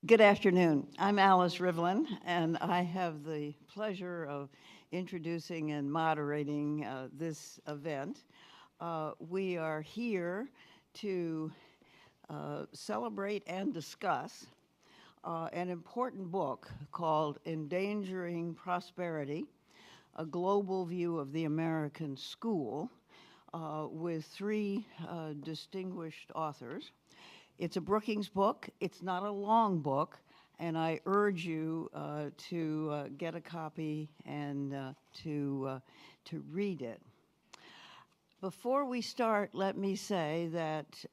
Good afternoon. I'm Alice Rivlin, and I have the pleasure of introducing and moderating this event. We are here to celebrate and discuss an important book called Endangering Prosperity, a global view of the American school, with three distinguished authors. It's a Brookings book. It's not a long book, and I urge you to get a copy and to read it. Before we start, let me say that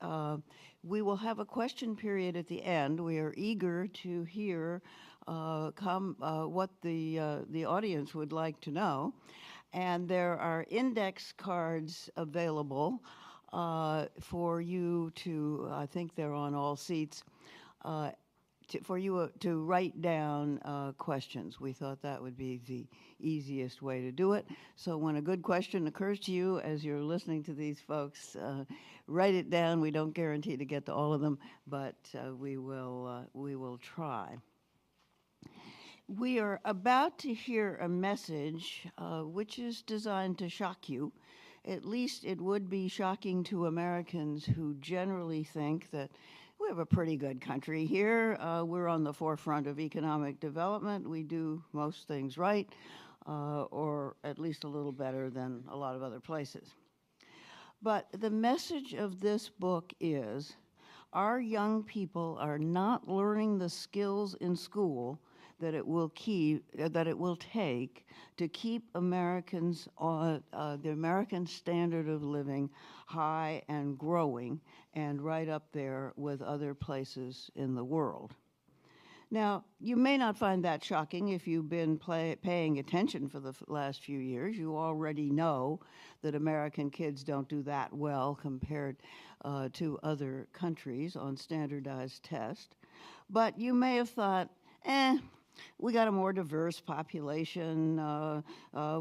we will have a question period at the end. We are eager to hear what the audience would like to know. And there are index cards available for you to, I think they're on all seats, for you to write down questions. We thought that would be the easiest way to do it. So when a good question occurs to you as you're listening to these folks, write it down. We don't guarantee to get to all of them, but we will try. We are about to hear a message which is designed to shock you. At least it would be shocking to Americans who generally think that we have a pretty good country here. We're on the forefront of economic development. We do most things right, or at least a little better than a lot of other places. But the message of this book is our young people are not learning the skills in school that it will take to keep Americans on the American standard of living high and growing and right up there with other places in the world. Now, you may not find that shocking if you've been paying attention for the last few years. You already know that American kids don't do that well compared to other countries on standardized tests. But you may have thought, we got a more diverse population.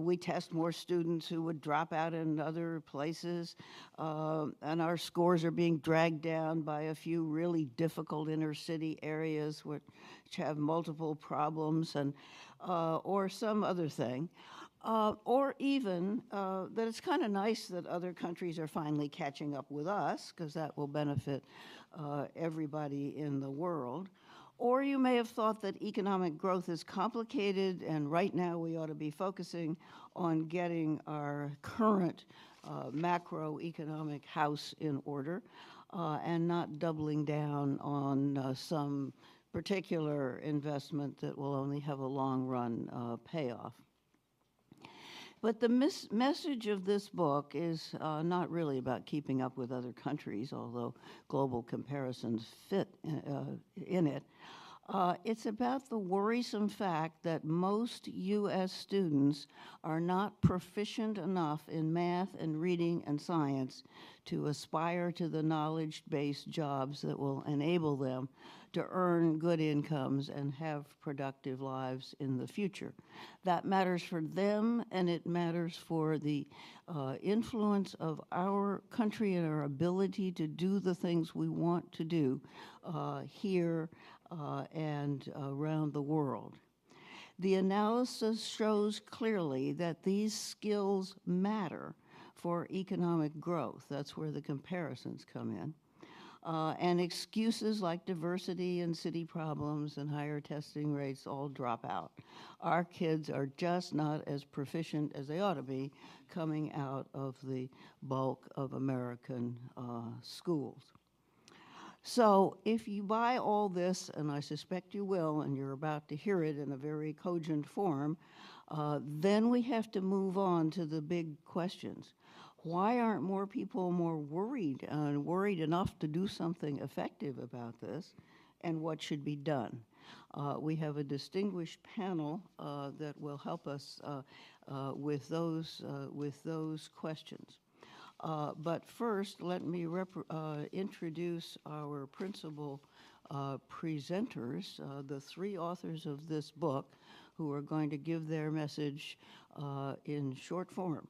We test more students who would drop out in other places. And our scores are being dragged down by a few really difficult inner city areas which have multiple problems and or some other thing. Or even that it's kind of nice that other countries are finally catching up with us, because that will benefit everybody in the world. Or you may have thought that economic growth is complicated, and right now we ought to be focusing on getting our current macroeconomic house in order and not doubling down on some particular investment that will only have a long-run payoff. But the message of this book is not really about keeping up with other countries, although global comparisons fit in it. It's about the worrisome fact that most U.S. students are not proficient enough in math and reading and science to aspire to the knowledge-based jobs that will enable them to earn good incomes and have productive lives in the future. That matters for them, and it matters for the influence of our country and our ability to do the things we want to do here and around the world. The analysis shows clearly that these skills matter for economic growth. That's where the comparisons come in. And excuses like diversity and city problems and higher testing rates all drop out. Our kids are just not as proficient as they ought to be coming out of the bulk of American schools. So if you buy all this, and I suspect you will, and you're about to hear it in a very cogent form, then we have to move on to the big questions. Why aren't more people more worried and worried enough to do something effective about this, and what should be done? We have a distinguished panel that will help us with those questions. But first, let me introduce our principal presenters, the three authors of this book, who are going to give their message in short form.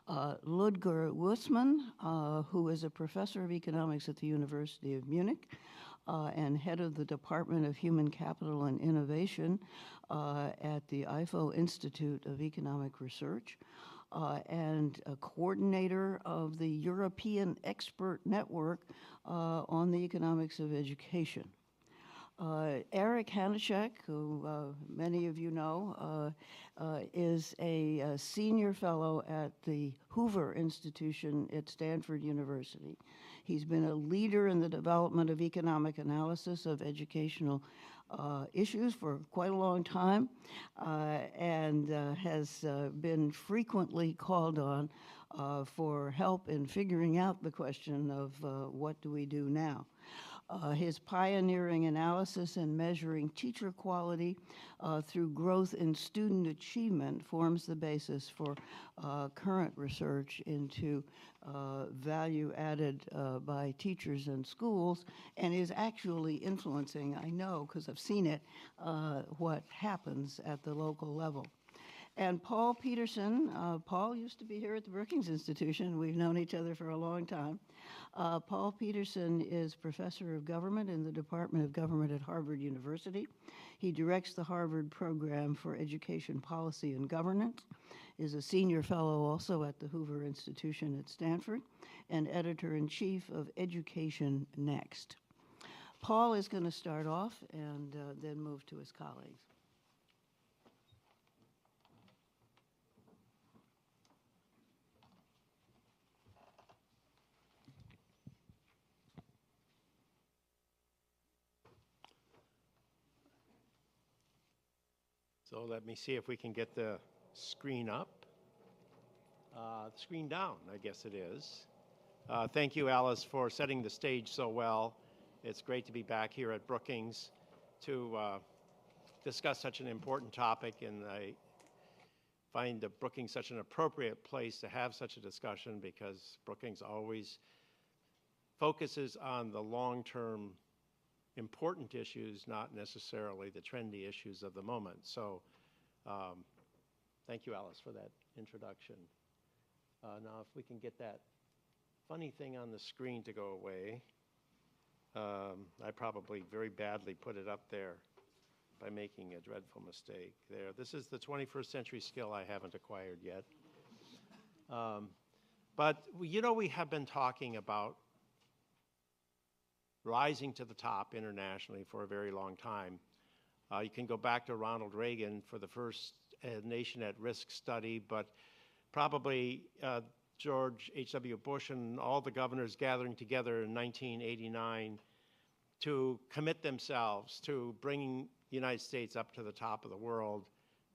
Ludger Wussmann, who is a professor of economics at the University of Munich, and head of the Department of Human Capital and Innovation at the IFO Institute of Economic Research, and a coordinator of the European Expert Network on the Economics of Education. Eric Hanachek, who many of you know, is a senior fellow at the Hoover Institution at Stanford University. He's been a leader in the development of economic analysis of educational issues for quite a long time, and has been frequently called on for help in figuring out the question of what do we do now. His pioneering analysis and measuring teacher quality through growth in student achievement forms the basis for current research into value added by teachers and schools, and is actually influencing, I know because I've seen it, what happens at the local level. And Paul Peterson, Paul used to be here at the Brookings Institution. We've known each other for a long time. Paul Peterson is professor of government in the Department of Government at Harvard University. He directs the Harvard Program for Education Policy and Governance, is a senior fellow also at the Hoover Institution at Stanford, and editor-in-chief of Education Next. Paul is going to start off and then move to his colleagues. So let me see if we can get the screen up. The screen down, I guess it is. Thank you, Alice, for setting the stage so well. It's great to be back here at Brookings to discuss such an important topic, and I find that Brookings such an appropriate place to have such a discussion because Brookings always focuses on the long-term important issues, not necessarily the trendy issues of the moment. So thank you, Alice, for that introduction. Now, if we can get that funny thing on the screen to go away. I probably very badly put it up there by making a dreadful mistake there. This is the 21st century skill I haven't acquired yet. But you know, we have been talking about rising to the top internationally for a very long time. You can go back to Ronald Reagan for the first nation at risk study, but probably George H.W. Bush and all the governors gathering together in 1989 to commit themselves to bringing the United States up to the top of the world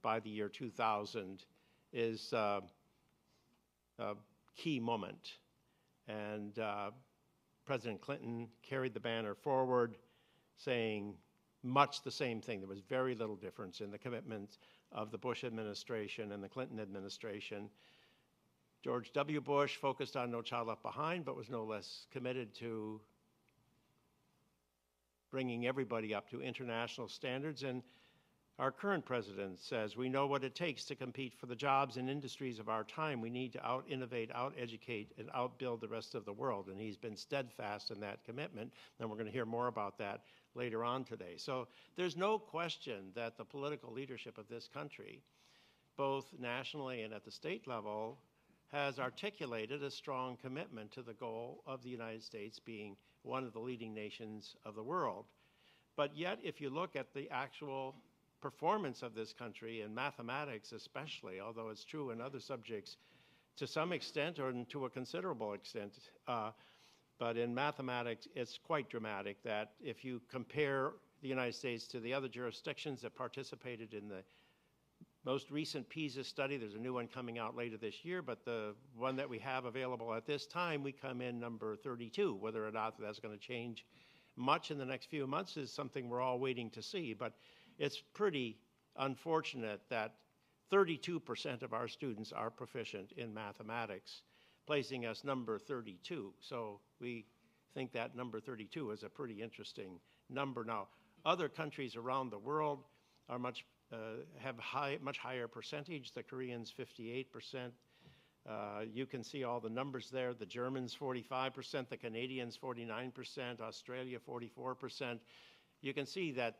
by the year 2000 is a key moment. And President Clinton carried the banner forward, saying much the same thing. There was very little difference in the commitments of the Bush administration and the Clinton administration. George W. Bush focused on No Child Left Behind, but was no less committed to bringing everybody up to international standards. And our current president says, we know what it takes to compete for the jobs and industries of our time. We need to out-innovate, out-educate, and out-build the rest of the world. And he's been steadfast in that commitment. And we're going to hear more about that later on today. So there's no question that the political leadership of this country, both nationally and at the state level, has articulated a strong commitment to the goal of the United States being one of the leading nations of the world. But yet, if you look at the actual performance of this country in mathematics especially, although it's true in other subjects to some extent or to a considerable extent, but in mathematics it's quite dramatic that if you compare the United States to the other jurisdictions that participated in the most recent PISA study, there's a new one coming out later this year, but the one that we have available at this time, we come in number 32. Whether or not that's going to change much in the next few months is something we're all waiting to see. But it's pretty unfortunate that 32% of our students are proficient in mathematics, placing us number 32. So we think that number 32 is a pretty interesting number. Now, other countries around the world are much higher percentage. The Koreans 58%, You can see all the numbers there. The Germans 45%, the Canadians 49%, Australia 44%. You can see that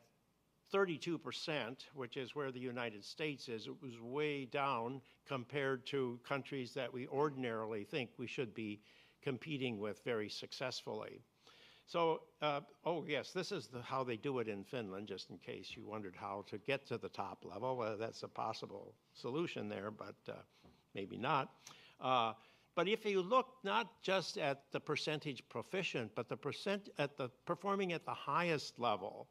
32%, which is where the United States is, it was way down compared to countries that we ordinarily think we should be competing with very successfully. So, oh yes, this is how they do it in Finland, just in case you wondered how to get to the top level. That's a possible solution there, but maybe not. But if you look not just at the percentage proficient, but the performing at the highest level,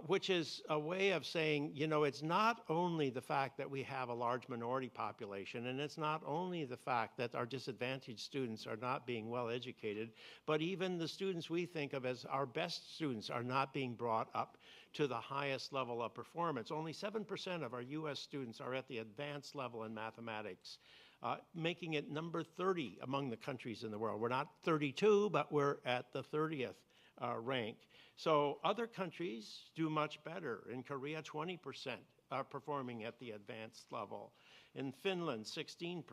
which is a way of saying, you know, it's not only the fact that we have a large minority population, and it's not only the fact that our disadvantaged students are not being well educated, but even the students we think of as our best students are not being brought up to the highest level of performance. Only 7% of our US students are at the advanced level in mathematics, making it number 30 among the countries in the world. We're not 32, but we're at the 30th rank. So other countries do much better. In Korea, 20% are performing at the advanced level. In Finland, 16%.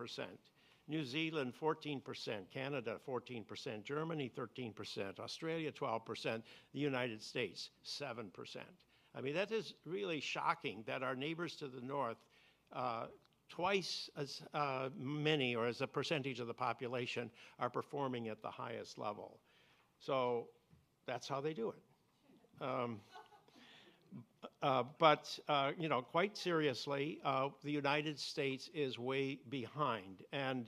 New Zealand, 14%. Canada, 14%. Germany, 13%. Australia, 12%. The United States, 7%. I mean, that is really shocking that our neighbors to the north, twice as many, or as a percentage of the population, are performing at the highest level. So that's how they do it. But you know, quite seriously, the United States is way behind. And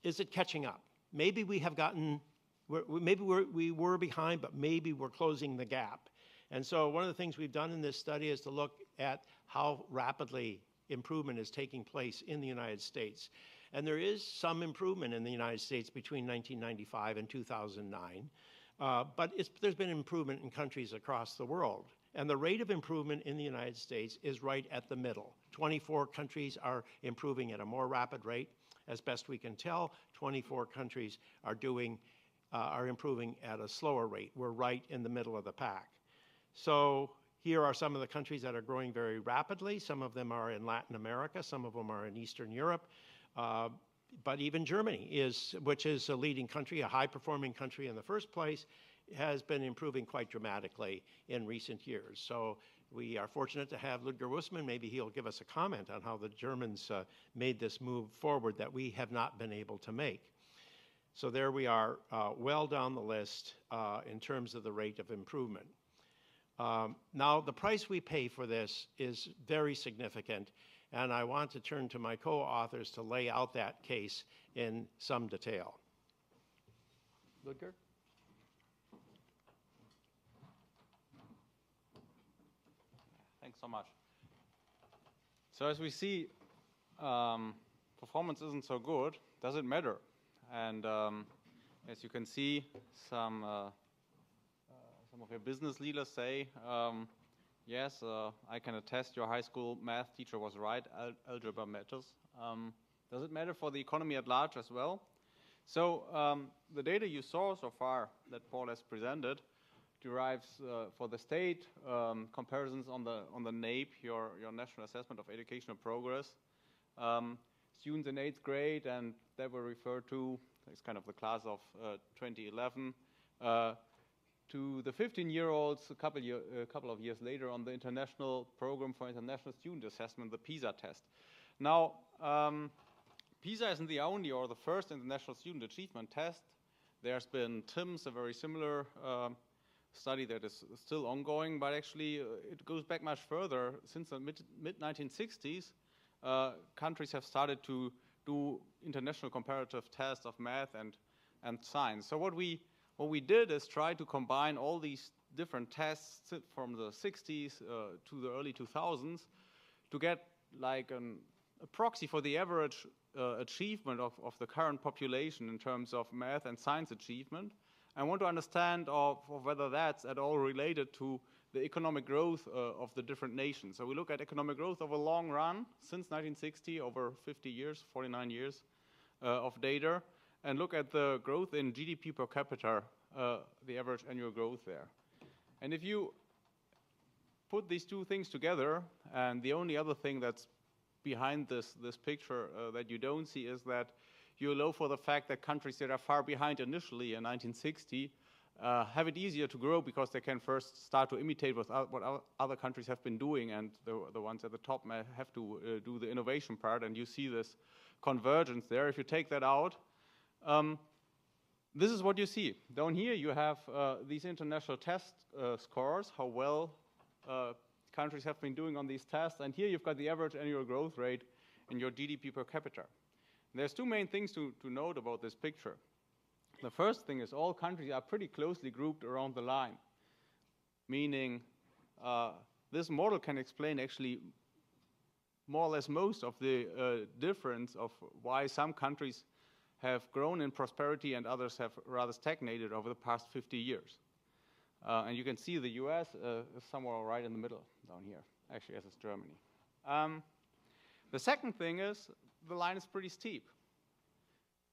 is it catching up? Maybe we have gotten, we were behind, but maybe we're closing the gap. And so one of the things we've done in this study is to look at how rapidly improvement is taking place in the United States. And there is some improvement in the United States between 1995 and 2009. But there's been improvement in countries across the world. And the rate of improvement in the United States is right at the middle. 24 countries are improving at a more rapid rate. As best we can tell, 24 countries are improving at a slower rate. We're right in the middle of the pack. So here are some of the countries that are growing very rapidly. Some of them are in Latin America. Some of them are in Eastern Europe. But even Germany, which is a leading country, a high-performing country in the first place, has been improving quite dramatically in recent years. So we are fortunate to have Ludger Wussmann. Maybe he'll give us a comment on how the Germans made this move forward that we have not been able to make. So there we are, well down the list in terms of the rate of improvement. Now, the price we pay for this is very significant. And I want to turn to my co-authors to lay out that case in some detail. Ludger? Thanks so much. So as we see, performance isn't so good. Does it matter? And as you can see, some of your business leaders say, yes, I can attest your high school math teacher was right, algebra matters. Does it matter for the economy at large as well? So the data you saw so far that Paul has presented derives for the state comparisons on the NAEP, your National Assessment of Educational Progress. Students in 8th grade, and they were referred to, it's kind of the class of 2011, to the 15-year-olds a couple of years later on the International Program for International Student Assessment, the PISA test. Now, PISA isn't the only or the first international student achievement test. There's been TIMSS, a very similar study that is still ongoing, but actually it goes back much further. Since the mid-1960s, countries have started to do international comparative tests of math and science. So what we did is try to combine all these different tests from the 60s to the early 2000s to get like a proxy for the average achievement of the current population in terms of math and science achievement. I want to understand of whether that's at all related to the economic growth of the different nations. So we look at economic growth over a long run, since 1960, over 50 years, 49 years of data, and look at the growth in GDP per capita, the average annual growth there. And if you put these two things together, and the only other thing that's behind this picture that you don't see is that you allow for the fact that countries that are far behind initially in 1960 have it easier to grow because they can first start to imitate what other countries have been doing, and the ones at the top may have to do the innovation part, and you see this convergence there. If you take that out, this is what you see. Down here you have these international test scores, how well countries have been doing on these tests, and here you've got the average annual growth rate in your GDP per capita. And there's two main things to note about this picture. The first thing is all countries are pretty closely grouped around the line, meaning this model can explain actually more or less most of the difference of why some countries have grown in prosperity and others have rather stagnated over the past 50 years. And you can see the US is somewhere right in the middle down here, actually, as is Germany. The second thing is the line is pretty steep.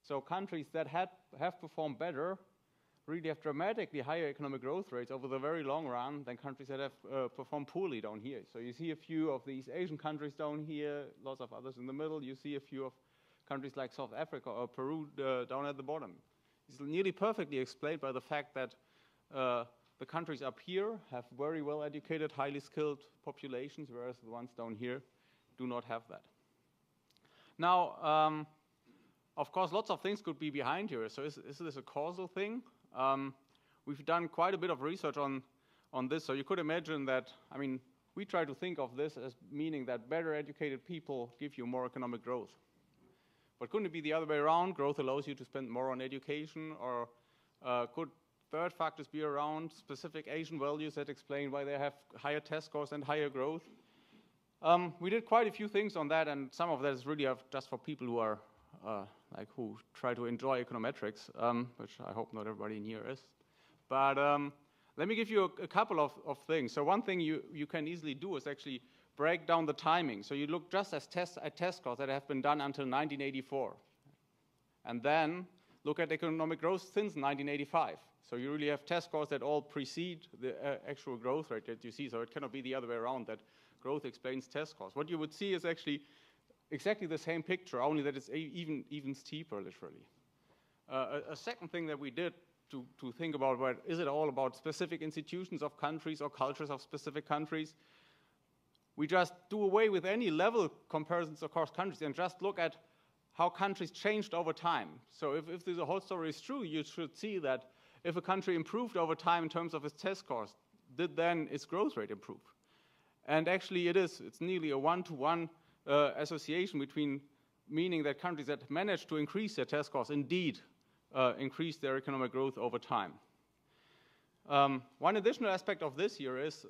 So countries that have performed better really have dramatically higher economic growth rates over the very long run than countries that have performed poorly down here. So you see a few of these Asian countries down here, lots of others in the middle. You see a few of countries like South Africa or Peru down at the bottom. It's nearly perfectly explained by the fact that the countries up here have very well-educated, highly skilled populations, whereas the ones down here do not have that. Now, of course, lots of things could be behind here. So is this a causal thing? We've done quite a bit of research on this. So you could imagine that, I mean, we try to think of this as meaning that better educated people give you more economic growth. But couldn't it be the other way around? Growth allows you to spend more on education, or could third factors be around specific Asian values that explain why they have higher test scores and higher growth? We did quite a few things on that, and some of that is really just for people who are who try to enjoy econometrics, which I hope not everybody in here is. But let me give you a couple of things. So one thing you can easily do is actually break down the timing. So you look just at test scores that have been done until 1984. And then look at economic growth since 1985. So you really have test scores that all precede the actual growth rate that you see. So it cannot be the other way around, that growth explains test scores. What you would see is actually exactly the same picture, only that it's even steeper, literally. A second thing that we did to think about, well, is it all about specific institutions of countries or cultures of specific countries? We just do away with any level comparisons across countries and just look at how countries changed over time. So if the whole story is true, you should see that if a country improved over time in terms of its test scores, did then its growth rate improve? And actually it is. It's nearly a one-to-one association between, meaning that countries that manage to increase their test scores indeed increase their economic growth over time. One additional aspect of this here is,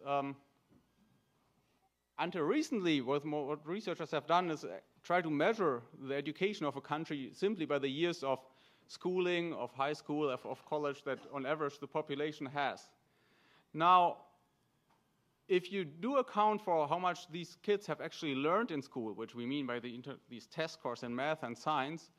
until recently, what researchers have done is try to measure the education of a country simply by the years of schooling, of high school, of college that on average the population has. Now, if you do account for how much these kids have actually learned in school, which we mean by these test scores in math and science,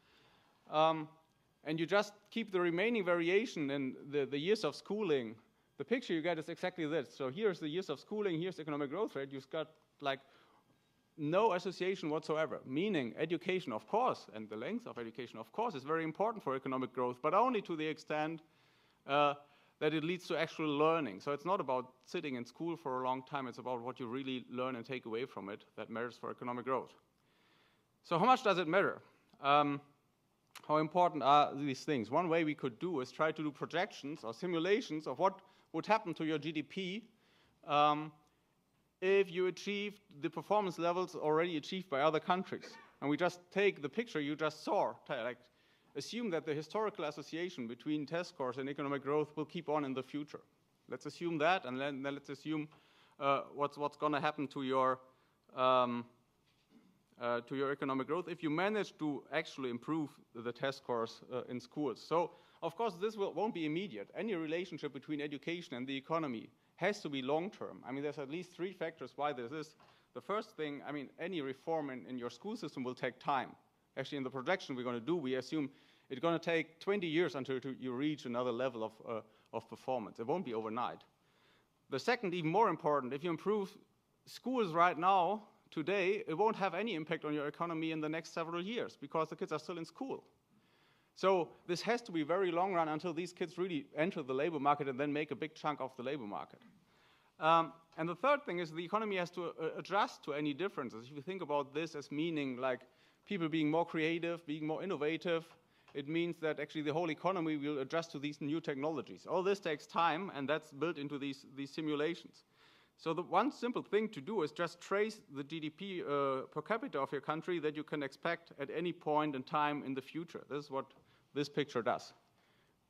and you just keep the remaining variation in the years of schooling, the picture you get is exactly this. So here's the years of schooling, here's the economic growth rate. You've got like no association whatsoever, meaning education, of course, and the length of education, of course, is very important for economic growth, but only to the extent that it leads to actual learning. So it's not about sitting in school for a long time, it's about what you really learn and take away from it that matters for economic growth. So how much does it matter? How important are these things? One way we could do is try to do projections or simulations of what would happen to your GDP if you achieved the performance levels already achieved by other countries. And we just take the picture you just saw, like assume that the historical association between test scores and economic growth will keep on in the future. Let's assume that, and then let's assume what's going to happen to your economic growth if you manage to actually improve the test scores in schools. So, of course, this won't be immediate. Any relationship between education and the economy has to be long-term. I mean, there's at least three factors why this is. The first thing, I mean, any reform in your school system will take time. Actually, in the projection we're going to do, we assume it's going to take 20 years until you reach another level of performance. It won't be overnight. The second, even more important, if you improve schools right now today, it won't have any impact on your economy in the next several years because the kids are still in school. So this has to be very long run until these kids really enter the labor market and then make a big chunk of the labor market. And the third thing is the economy has to adjust to any differences. If you think about this as meaning like people being more creative, being more innovative, it means that actually the whole economy will adjust to these new technologies. All this takes time, and that's built into these simulations. So the one simple thing to do is just trace the GDP per capita of your country that you can expect at any point in time in the future. This is what this picture does.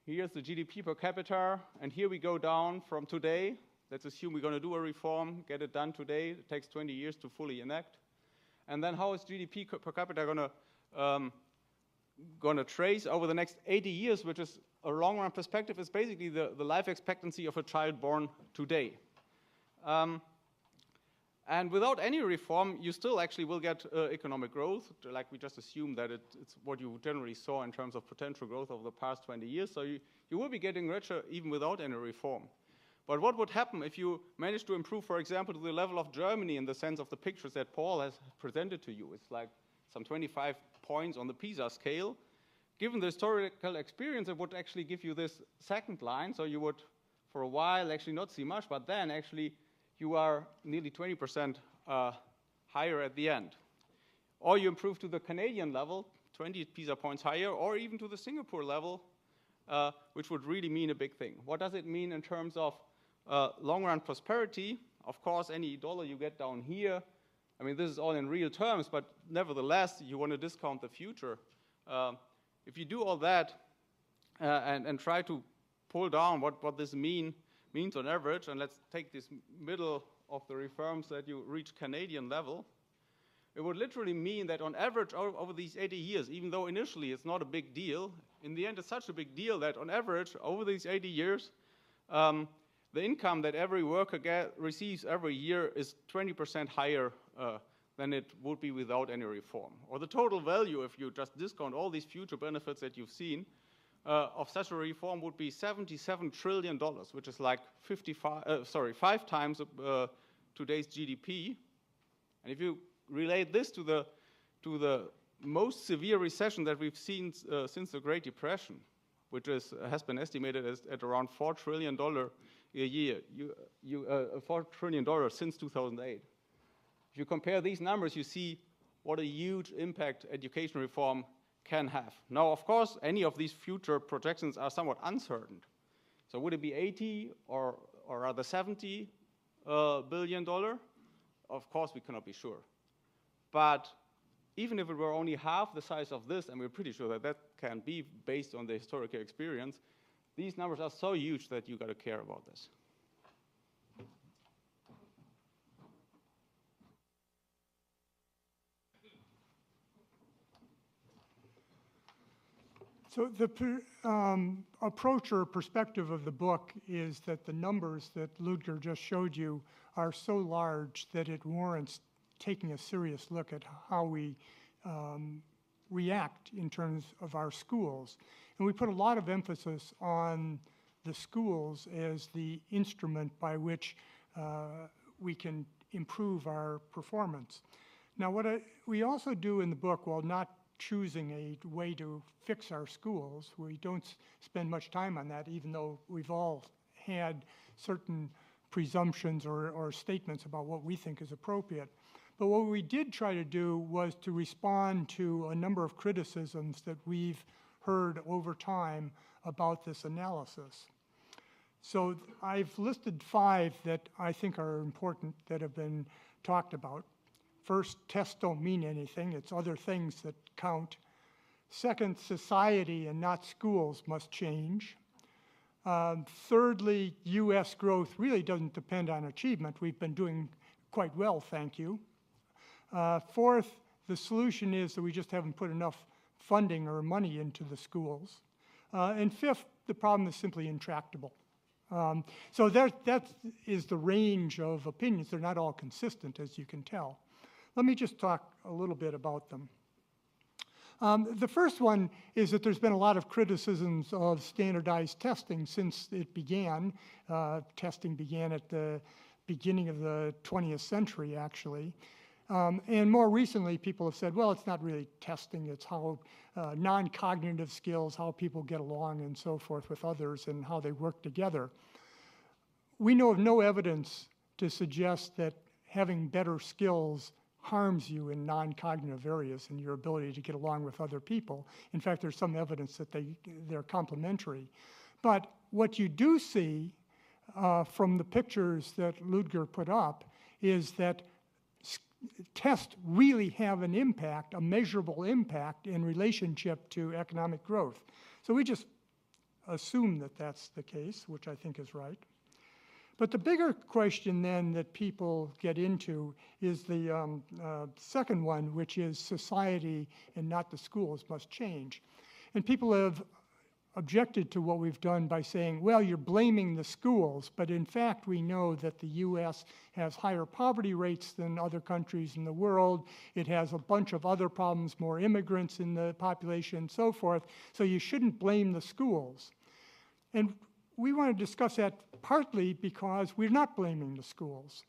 Here's the GDP per capita, and here we go down from today. Let's assume we're going to do a reform, get it done today. It takes 20 years to fully enact. And then how is GDP per capita going to trace over the next 80 years, which is a long-run perspective, is basically the life expectancy of a child born today. And without any reform, you still actually will get economic growth, like we just assumed that it's what you generally saw in terms of potential growth over the past 20 years. So you will be getting richer even without any reform. But what would happen if you managed to improve, for example, to the level of Germany in the sense of the pictures that Paul has presented to you? It's like some 25 points on the PISA scale. Given the historical experience, it would actually give you this second line. So you would, for a while, actually not see much, but then actually you are nearly 20% higher at the end. Or you improve to the Canadian level, 20 PISA points higher, or even to the Singapore level, which would really mean a big thing. What does it mean in terms of long-run prosperity? Of course, any dollar you get down here, I mean, this is all in real terms, but nevertheless, you want to discount the future. If you do all that and try to pull down what this means on average, and let's take this middle of the reforms that you reach Canadian level, it would literally mean that on average over these 80 years, even though initially it's not a big deal, in the end it's such a big deal that on average over these 80 years, the income that every worker receives every year is 20% higher than it would be without any reform. Or the total value, if you just discount all these future benefits that you've seen, of such a reform would be $77 trillion, which is like 5 times today's GDP. And if you relate this to the most severe recession that we've seen since the Great Depression, which has been estimated at around $4 trillion a year, $4 trillion since 2008. If you compare these numbers, you see what a huge impact education reform can have. Now, of course, any of these future projections are somewhat uncertain. So would it be 80 or rather $70 billion? Of course, we cannot be sure. But even if it were only half the size of this, and we're pretty sure that that can be based on the historical experience, these numbers are so huge that you got to care about this. So the approach or perspective of the book is that the numbers that Ludger just showed you are so large that it warrants taking a serious look at how we react in terms of our schools. And we put a lot of emphasis on the schools as the instrument by which we can improve our performance. Now, what we also do in the book, while not choosing a way to fix our schools, we don't spend much time on that, even though we've all had certain presumptions or statements about what we think is appropriate. But what we did try to do was to respond to a number of criticisms that we've heard over time about this analysis. So I've listed 5 that I think are important that have been talked about. First, tests don't mean anything. It's other things that count. Second, society and not schools must change. Thirdly, U.S. growth really doesn't depend on achievement. We've been doing quite well, thank you. Fourth, the solution is that we just haven't put enough funding or money into the schools. And fifth, the problem is simply intractable. So that is the range of opinions. They're not all consistent, as you can tell. Let me just talk a little bit about them. The first one is that there's been a lot of criticisms of standardized testing since it began. Testing began at the beginning of the 20th century, actually. And more recently, people have said, well, it's not really testing, it's how non-cognitive skills, how people get along and so forth with others and how they work together. We know of no evidence to suggest that having better skills harms you in non-cognitive areas and your ability to get along with other people. In fact, there's some evidence that they're complementary. But what you do see from the pictures that Ludger put up is that tests really have an impact, a measurable impact in relationship to economic growth. So we just assume that that's the case, which I think is right. But the bigger question then that people get into is the second one, which is society and not the schools must change. And people have objected to what we've done by saying, well, you're blaming the schools, but in fact we know that the U.S. has higher poverty rates than other countries in the world. It has a bunch of other problems, more immigrants in the population and so forth, so you shouldn't blame the schools. And we want to discuss that partly because we're not blaming the schools.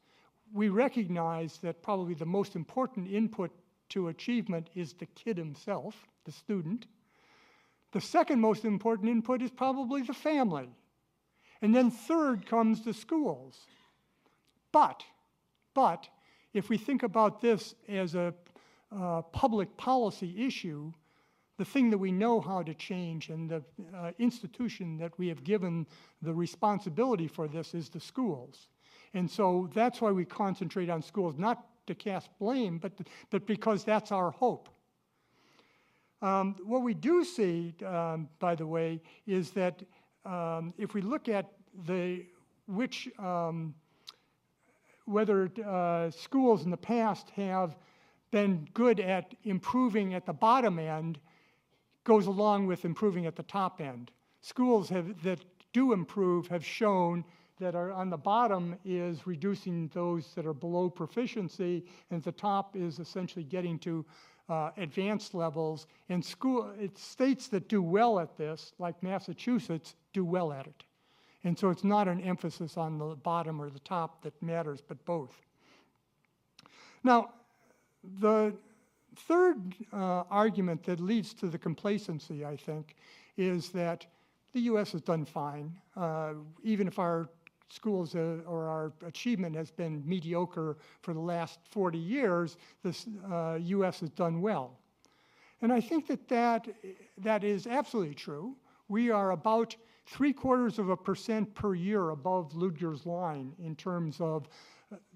We recognize that probably the most important input to achievement is the kid himself, the student. The second most important input is probably the family. And then third comes the schools. But if we think about this as a public policy issue, the thing that we know how to change and the institution that we have given the responsibility for this is the schools. And so that's why we concentrate on schools, not to cast blame, but because that's our hope. What we do see, by the way, is that if we look at whether schools in the past have been good at improving at the bottom end, goes along with improving at the top end. Schools that do improve have shown that are on the bottom is reducing those that are below proficiency, and the top is essentially getting to advanced levels. And states that do well at this, like Massachusetts, do well at it. And so it's not an emphasis on the bottom or the top that matters, but both. Now, the third argument that leads to the complacency, I think, is that the U.S. has done fine. Even if our schools or our achievement has been mediocre for the last 40 years, the U.S. has done well. And I think that is absolutely true. We are about 0.75% per year above Ludger's line in terms of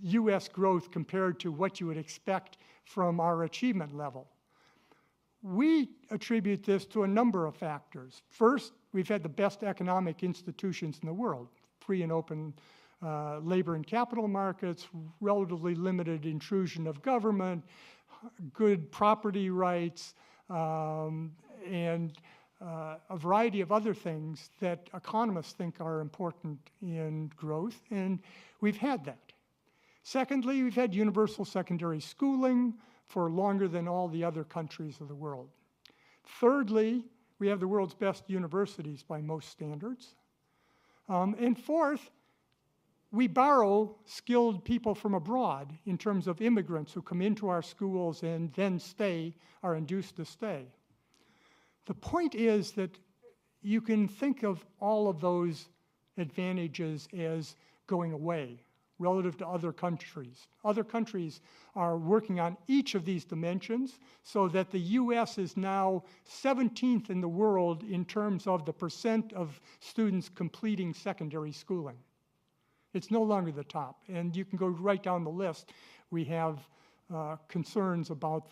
U.S. growth compared to what you would expect from our achievement level. We attribute this to a number of factors. First, we've had the best economic institutions in the world, free and open labor and capital markets, relatively limited intrusion of government, good property rights, and a variety of other things that economists think are important in growth, and we've had that. Secondly, we've had universal secondary schooling for longer than all the other countries of the world. Thirdly, we have the world's best universities by most standards. And fourth, we borrow skilled people from abroad in terms of immigrants who come into our schools and then are induced to stay. The point is that you can think of all of those advantages as going away relative to other countries. Other countries are working on each of these dimensions so that the U.S. is now 17th in the world in terms of the percent of students completing secondary schooling. It's no longer the top, and you can go right down the list. We have concerns about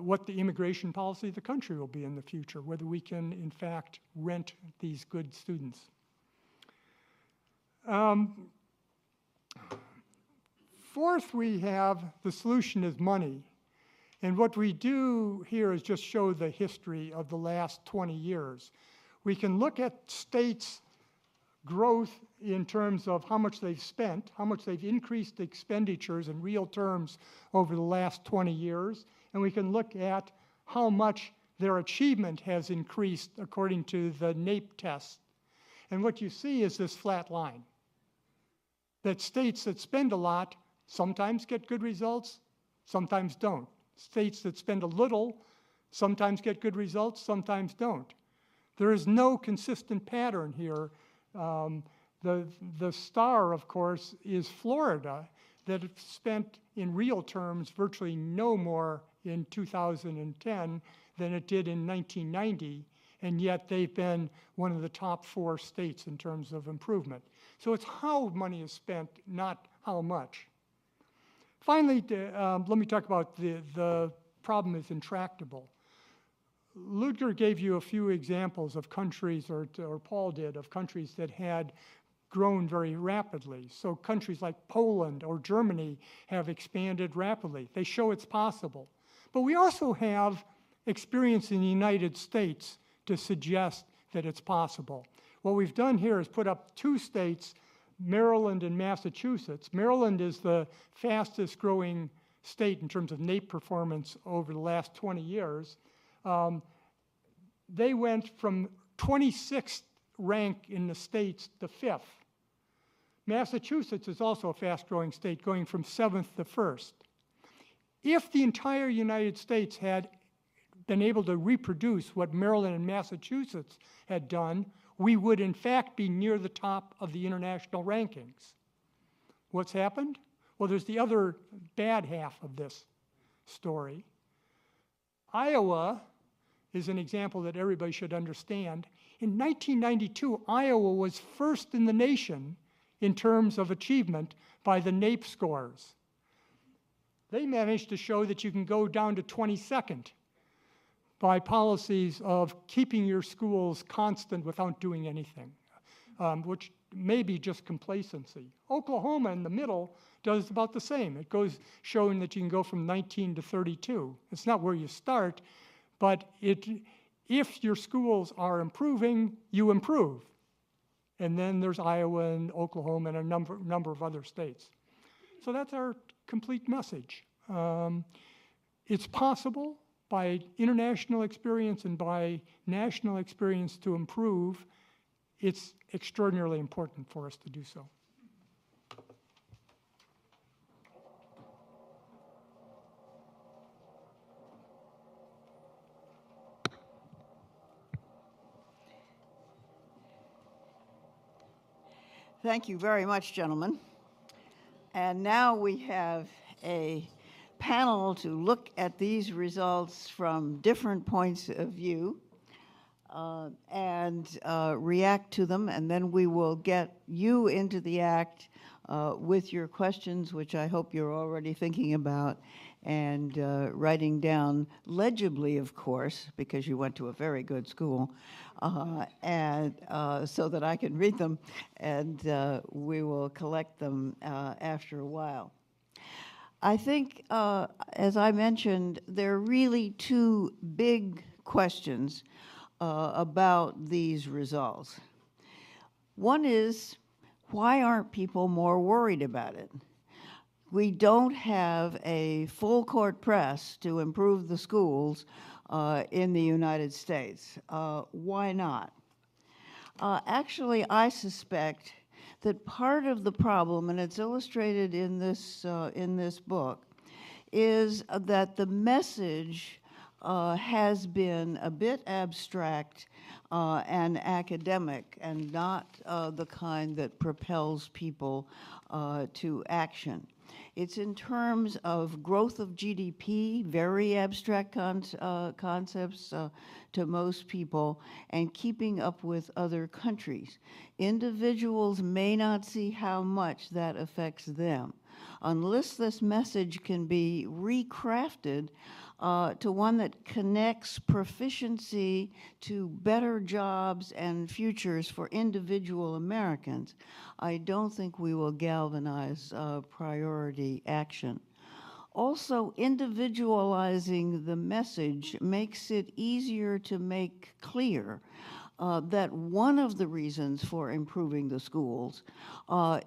what the immigration policy of the country will be in the future, whether we can, in fact, rent these good students. Fourth, we have the solution is money. And what we do here is just show the history of the last 20 years. We can look at states' growth in terms of how much they've spent, how much they've increased expenditures in real terms over the last 20 years, and we can look at how much their achievement has increased according to the NAEP test. And what you see is this flat line, that states that spend a lot sometimes get good results, sometimes don't. States that spend a little sometimes get good results, sometimes don't. There is no consistent pattern here. The star, of course, is Florida, that spent in real terms virtually no more in 2010 than it did in 1990, and yet they've been one of the top 4 states in terms of improvement. So it's how money is spent, not how much. Finally, let me talk about the problem is intractable. Ludger gave you a few examples of countries, or Paul did, of countries that had grown very rapidly. So countries like Poland or Germany have expanded rapidly. They show it's possible. But we also have experience in the United States to suggest that it's possible. What we've done here is put up 2 states, Maryland and Massachusetts. Maryland is the fastest growing state in terms of NAEP performance over the last 20 years. They went from 26th rank in the states to 5th. Massachusetts is also a fast-growing state, going from 7th to 1st. If the entire United States had been able to reproduce what Maryland and Massachusetts had done, we would in fact be near the top of the international rankings. What's happened? Well, there's the other bad half of this story. Iowa is an example that everybody should understand. In 1992, Iowa was first in the nation in terms of achievement by the NAEP scores. They managed to show that you can go down to 22nd by policies of keeping your schools constant without doing anything, which may be just complacency. Oklahoma in the middle does about the same. It goes showing that you can go from 19 to 32. It's not where you start, but if your schools are improving, you improve. And then there's Iowa and Oklahoma and a number of other states. So that's our complete message. It's possible by international experience and by national experience to improve. It's extraordinarily important for us to do so. Thank you very much, gentlemen. And now we have a panel to look at these results from different points of view and react to them, and then we will get you into the act with your questions, which I hope you're already thinking about and writing down legibly, of course, because you went to a very good school, and so that I can read them, and we will collect them after a while. I think, as I mentioned, there are really 2 big questions about these results. One is, why aren't people more worried about it? We don't have a full court press to improve the schools in the United States. Why not? Actually, I suspect that part of the problem, and it's illustrated in this book, is that the message has been a bit abstract and academic, and not the kind that propels people to action. It's in terms of growth of GDP, very abstract concepts to most people, and keeping up with other countries. Individuals may not see how much that affects them. Unless this message can be recrafted to one that connects proficiency to better jobs and futures for individual Americans, I don't think we will galvanize priority action. Also, individualizing the message makes it easier to make clear that one of the reasons for improving the schools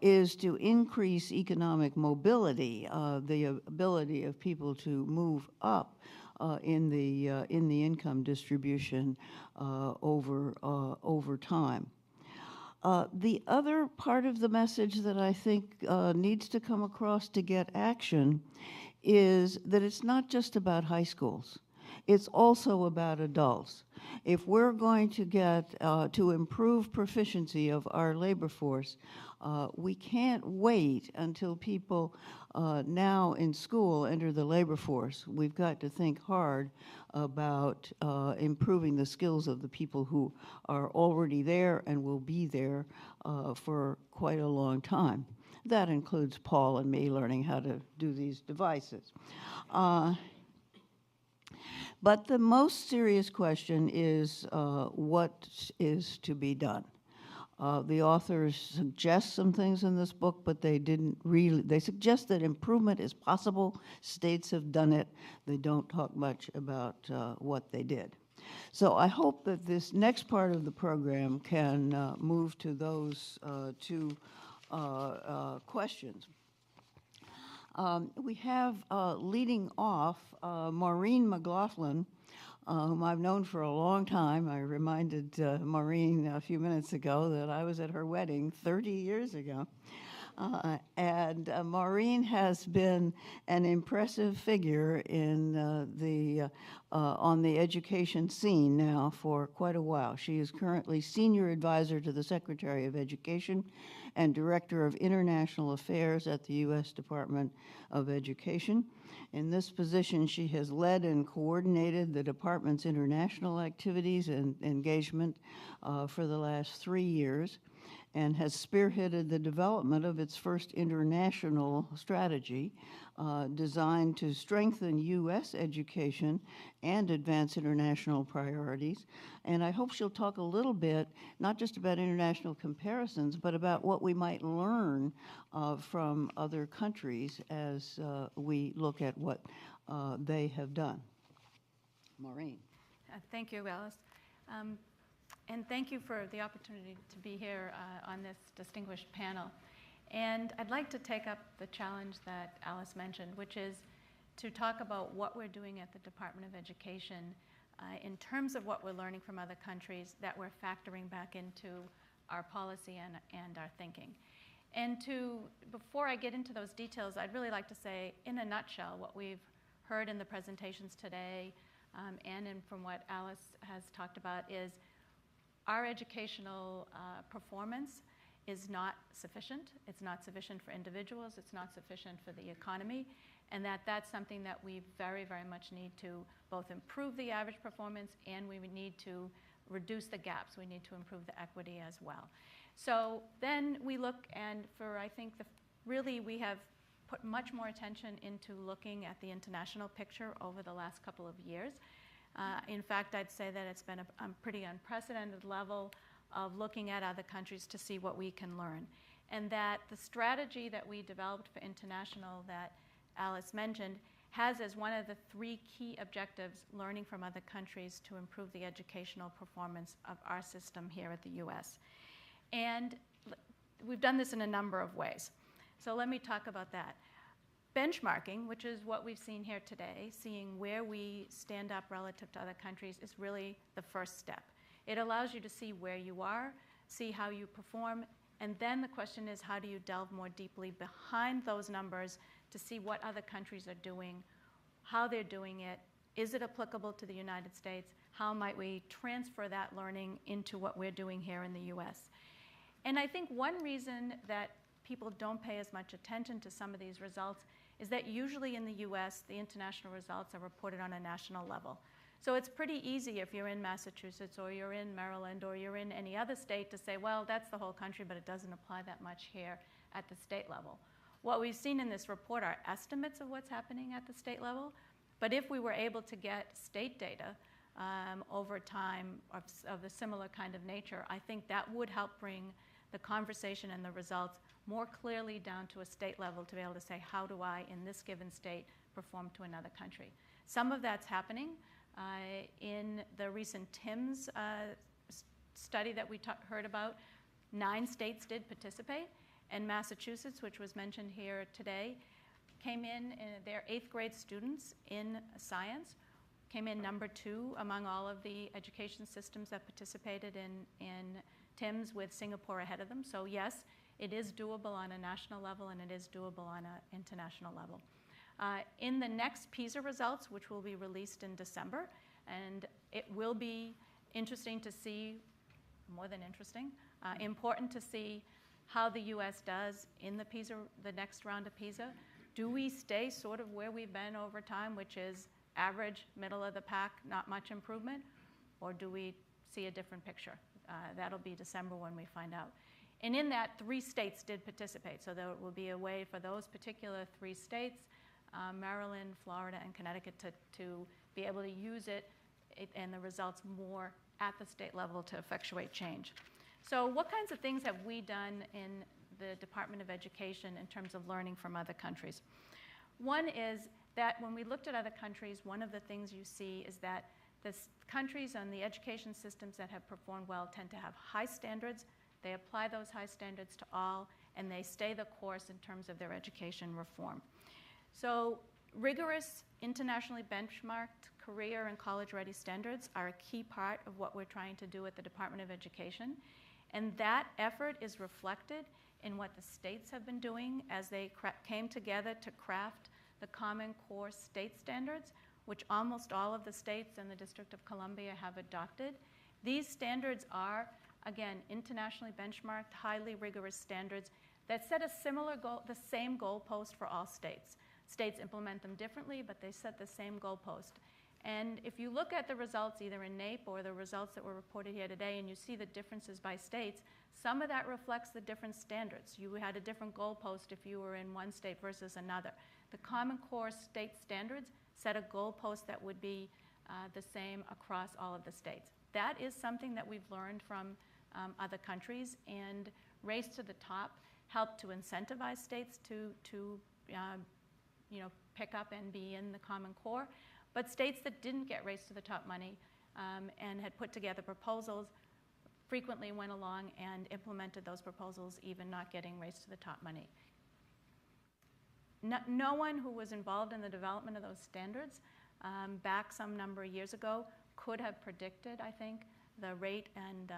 is to increase economic mobility, the ability of people to move up in the income distribution over time. The other part of the message that I think needs to come across to get action is that it's not just about high schools. It's also about adults. If we're going to get to improve proficiency of our labor force, we can't wait until people now in school enter the labor force. We've got to think hard about improving the skills of the people who are already there and will be there for quite a long time. That includes Paul and me learning how to do these devices. But the most serious question is what is to be done? The authors suggest some things in this book, but they didn't really, they suggest that improvement is possible. States have done it. They don't talk much about what they did. So I hope that this next part of the program can move to those two questions. We have leading off Maureen McLaughlin, whom I've known for a long time. I reminded Maureen a few minutes ago that I was at her wedding 30 years ago. And Maureen has been an impressive figure in on the education scene now for quite a while. She is currently Senior Advisor to the Secretary of Education and Director of International Affairs at the U.S. Department of Education. In this position, she has led and coordinated the department's international activities and engagement for the last 3 years, and has spearheaded the development of its first international strategy designed to strengthen U.S. education and advance international priorities. And I hope she'll talk a little bit, not just about international comparisons, but about what we might learn from other countries as we look at what they have done. Maureen. Thank you, Alice. And thank you for the opportunity to be here on this distinguished panel. And I'd like to take up the challenge that Alice mentioned, which is to talk about what we're doing at the Department of Education in terms of what we're learning from other countries that we're factoring back into our policy and our thinking. And before I get into those details, I'd really like to say, in a nutshell, what we've heard in the presentations today and from what Alice has talked about is our educational performance is not sufficient. It's not sufficient for individuals. It's not sufficient for the economy. And that's something that we very, very much need to both improve the average performance, and we need to reduce the gaps. We need to improve the equity as well. So then we look, and I think really we have put much more attention into looking at the international picture over the last couple of years. In fact, I'd say that it's been a pretty unprecedented level of looking at other countries to see what we can learn. And that the strategy that we developed for international that Alice mentioned has as one of the 3 key objectives learning from other countries to improve the educational performance of our system here at the U.S. And we've done this in a number of ways. So let me talk about that. Benchmarking, which is what we've seen here today, seeing where we stand up relative to other countries, is really the first step. It allows you to see where you are, see how you perform, and then the question is, how do you delve more deeply behind those numbers to see what other countries are doing, how they're doing it, is it applicable to the United States, how might we transfer that learning into what we're doing here in the U.S. And I think one reason that people don't pay as much attention to some of these results is that usually in the U.S., the international results are reported on a national level. So it's pretty easy if you're in Massachusetts or you're in Maryland or you're in any other state to say, well, that's the whole country, but it doesn't apply that much here at the state level. What we've seen in this report are estimates of what's happening at the state level, but if we were able to get state data over time of a similar kind of nature, I think that would help bring the conversation and the results more clearly down to a state level to be able to say, how do I, in this given state, perform to another country? Some of that's happening. In the recent TIMSS study that we heard about, 9 states did participate, and Massachusetts, which was mentioned here today, came in, their 8th grade students in science came in number 2 among all of the education systems that participated in TIMSS with Singapore ahead of them. So yes, it is doable on a national level and it is doable on an international level. In the next PISA results, which will be released in December, and it will be interesting to see, more than interesting, important to see how the U.S. does in the PISA, the next round of PISA. Do we stay sort of where we've been over time, which is average, middle of the pack, not much improvement, or do we see a different picture? That'll be December when we find out. And in that, 3 states did participate, so there will be a way for those particular 3 states, Maryland, Florida, and Connecticut, to be able to use it and the results more at the state level to effectuate change. So what kinds of things have we done in the Department of Education in terms of learning from other countries? One is that when we looked at other countries, one of the things you see is that the countries and the education systems that have performed well tend to have high standards. They apply those high standards to all, and they stay the course in terms of their education reform. So rigorous, internationally benchmarked career and college-ready standards are a key part of what we're trying to do at the Department of Education. And that effort is reflected in what the states have been doing as they came together to craft the Common Core state standards, which almost all of the states and the District of Columbia have adopted. These standards are, again, internationally benchmarked, highly rigorous standards that set a similar goal, the same goalpost for all states. States implement them differently, but they set the same goalpost. And if you look at the results either in NAEP or the results that were reported here today, and you see the differences by states, some of that reflects the different standards. You had a different goalpost if you were in one state versus another. The Common Core state standards set a goalpost that would be the same across all of the states. That is something that we've learned from other countries, and Race to the Top helped to incentivize states to pick up and be in the Common Core. But states that didn't get Race to the Top money and had put together proposals frequently went along and implemented those proposals, even not getting Race to the Top money. No one who was involved in the development of those standards back some number of years ago could have predicted, I think, the rate and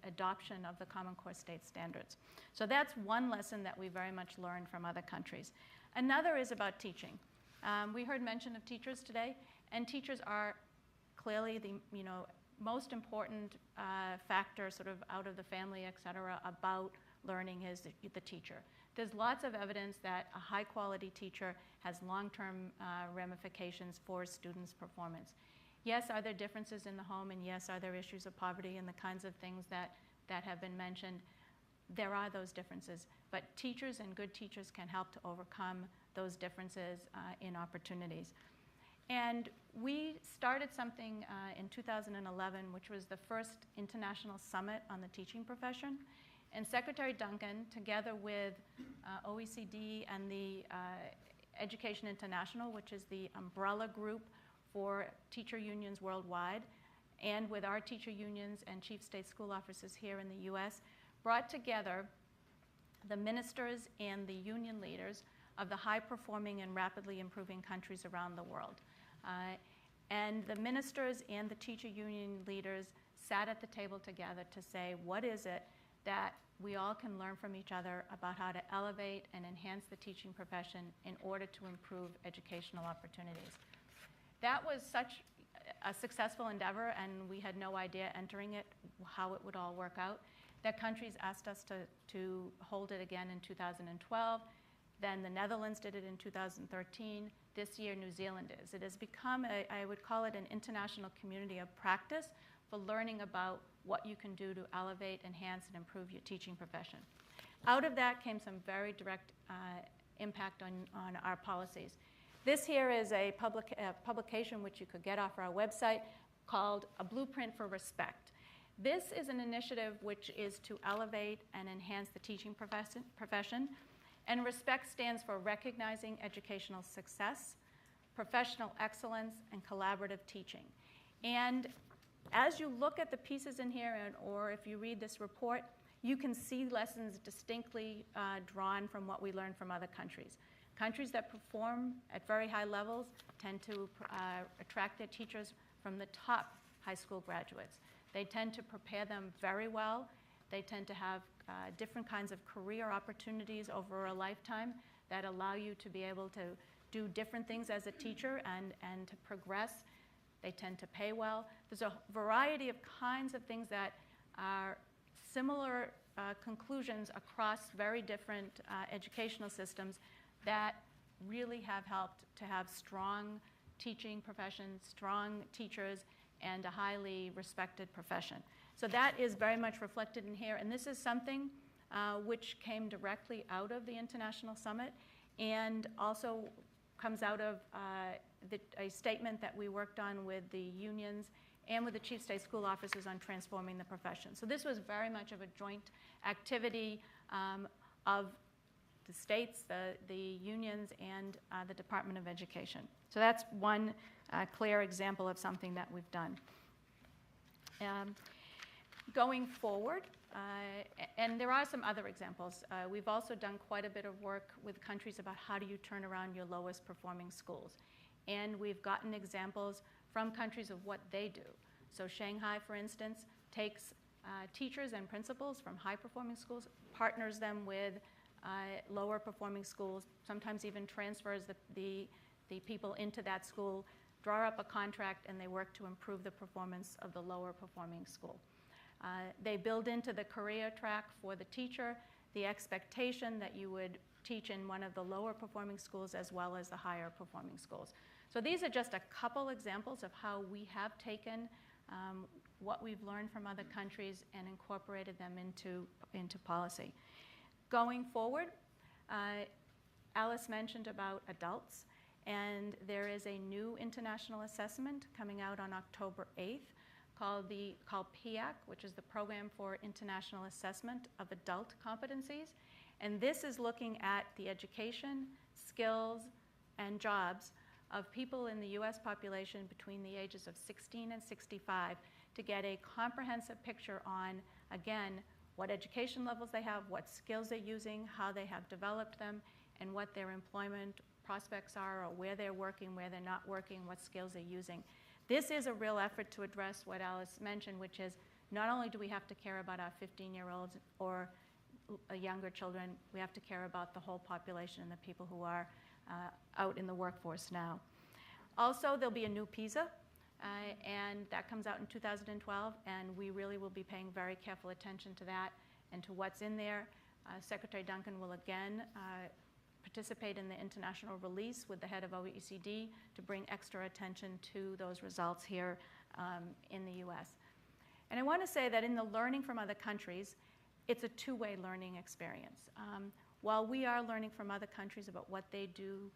adoption of the Common Core state standards. So that's one lesson that we very much learned from other countries. Another is about teaching. We heard mention of teachers today, and teachers are clearly the most important factor sort of out of the family, et cetera, about learning is the teacher. There's lots of evidence that a high-quality teacher has long-term ramifications for students' performance. Yes, are there differences in the home, and yes, are there issues of poverty and the kinds of things that have been mentioned? There are those differences, but teachers and good teachers can help to overcome those differences in opportunities. And we started something in 2011, which was the first international summit on the teaching profession. And Secretary Duncan, together with OECD and the Education International, which is the umbrella group for teacher unions worldwide, and with our teacher unions and chief state school officers here in the US, brought together the ministers and the union leaders of the high-performing and rapidly improving countries around the world. And the ministers and the teacher union leaders sat at the table together to say, what is it that we all can learn from each other about how to elevate and enhance the teaching profession in order to improve educational opportunities. That was such a successful endeavor, and we had no idea entering it how it would all work out, that countries asked us to hold it again in 2012. Then the Netherlands did it in 2013. This year, New Zealand is. It has become, I would call it, an international community of practice for learning about what you can do to elevate, enhance, and improve your teaching profession. Out of that came some very direct impact on our policies. This here is a publication which you could get off our website called A Blueprint for Respect. This is an initiative which is to elevate and enhance the teaching profession. And RESPECT stands for Recognizing Educational Success, Professional Excellence, and Collaborative Teaching. And as you look at the pieces in here, or if you read this report, you can see lessons distinctly drawn from what we learned from other countries. Countries that perform at very high levels tend to attract their teachers from the top high school graduates. They tend to prepare them very well. They tend to have different kinds of career opportunities over a lifetime that allow you to be able to do different things as a teacher and to progress. They tend to pay well. There's a variety of kinds of things that are similar conclusions across very different educational systems that really have helped to have strong teaching professions, strong teachers, and a highly respected profession. So that is very much reflected in here, and this is something which came directly out of the International Summit and also comes out of a statement that we worked on with the unions and with the chief state school officers on transforming the profession. So this was very much of a joint activity of the states, the unions, and the Department of Education. So that's one clear example of something that we've done. Going forward, and there are some other examples. We've also done quite a bit of work with countries about how do you turn around your lowest performing schools. And we've gotten examples from countries of what they do. So Shanghai, for instance, takes teachers and principals from high performing schools, partners them with lower performing schools, sometimes even transfers the people into that school, draw up a contract, and they work to improve the performance of the lower performing school. They build into the career track for the teacher the expectation that you would teach in one of the lower performing schools as well as the higher performing schools. So these are just a couple examples of how we have taken what we've learned from other countries and incorporated them into policy. Going forward, Alice mentioned about adults, and there is a new international assessment coming out on October 8th called paycheck, which is the Program for International Assessment of Adult Competencies. And this is looking at the education, skills, and jobs of people in the US population between the ages of 16 and 65 to get a comprehensive picture on, again, what education levels they have, what skills they're using, how they have developed them, and what their employment prospects are, or where they're working, where they're not working, what skills they're using. This is a real effort to address what Alice mentioned, which is not only do we have to care about our 15-year-olds or younger children, we have to care about the whole population and the people who are out in the workforce now. Also, there'll be a new PISA, and that comes out in 2012, and we really will be paying very careful attention to that and to what's in there. Secretary Duncan will again participate in the international release with the head of OECD to bring extra attention to those results here in the US. And I want to say that in the learning from other countries, it's a two-way learning experience. While we are learning from other countries about what they do,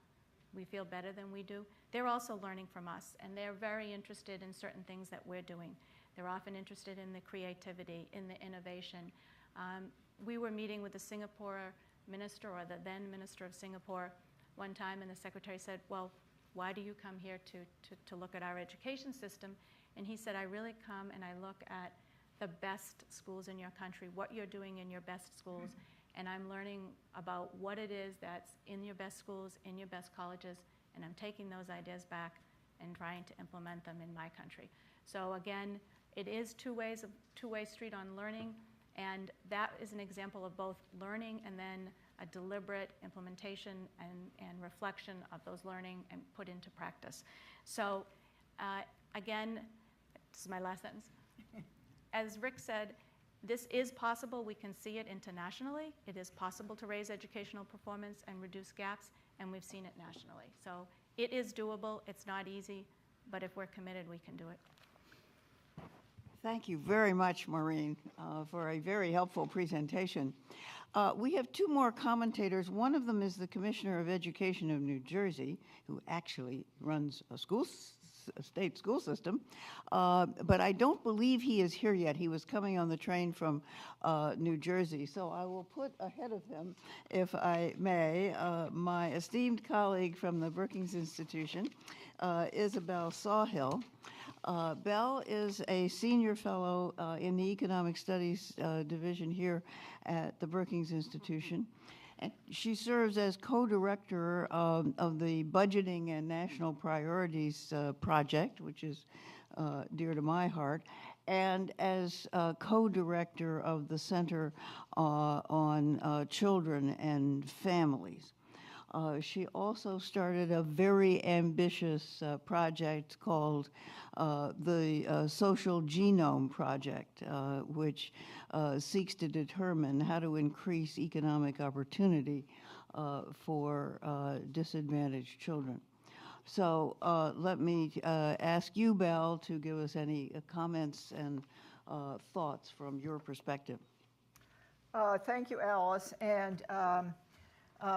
we feel better than we do, they're also learning from us, and they're very interested in certain things that we're doing. They're often interested in the creativity, in the innovation. We were meeting with the Singapore minister, or the then minister of Singapore, one time, and the secretary said, well, why do you come here to look at our education system? And he said, I really come and I look at the best schools in your country, what you're doing in your best schools, and I'm learning about what it is that's in your best schools, in your best colleges, and I'm taking those ideas back and trying to implement them in my country. So again, it is two-way street on learning, and that is an example of both learning and then a deliberate implementation and reflection of those learning and put into practice. So again, this is my last sentence. As Rick said, this is possible. We can see it internationally. It is possible to raise educational performance and reduce gaps, and we've seen it nationally. So it is doable. It's not easy, but if we're committed, we can do it. Thank you very much, Maureen, for a very helpful presentation. We have two more commentators. One of them is the Commissioner of Education of New Jersey, who actually runs a state school system, but I don't believe he is here yet. He was coming on the train from New Jersey, so I will put ahead of him, if I may, my esteemed colleague from the Brookings Institution, Isabel Sawhill. Belle is a senior fellow in the Economic Studies division here at the Brookings Institution. And she serves as co-director of the Budgeting and National Priorities Project, which is dear to my heart. and as co-director of the Center on Children and Families. She also started a very ambitious project called the Social Genome Project, which seeks to determine how to increase economic opportunity for disadvantaged children. So let me ask you, Belle, to give us any comments and thoughts from your perspective. Thank you, Alice. And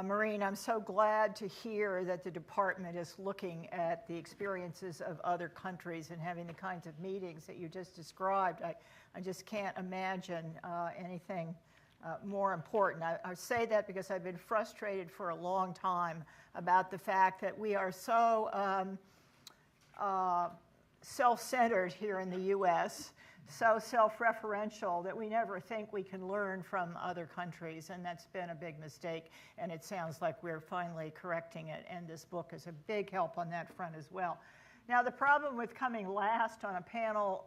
Maureen, I'm so glad to hear that the department is looking at the experiences of other countries and having the kinds of meetings that you just described. I just can't imagine anything more important. I say that because I've been frustrated for a long time about the fact that we are so self-centered here in the U.S., so self-referential that we never think we can learn from other countries, and that's been a big mistake, and it sounds like we're finally correcting it, and this book is a big help on that front as well. Now, the problem with coming last on a panel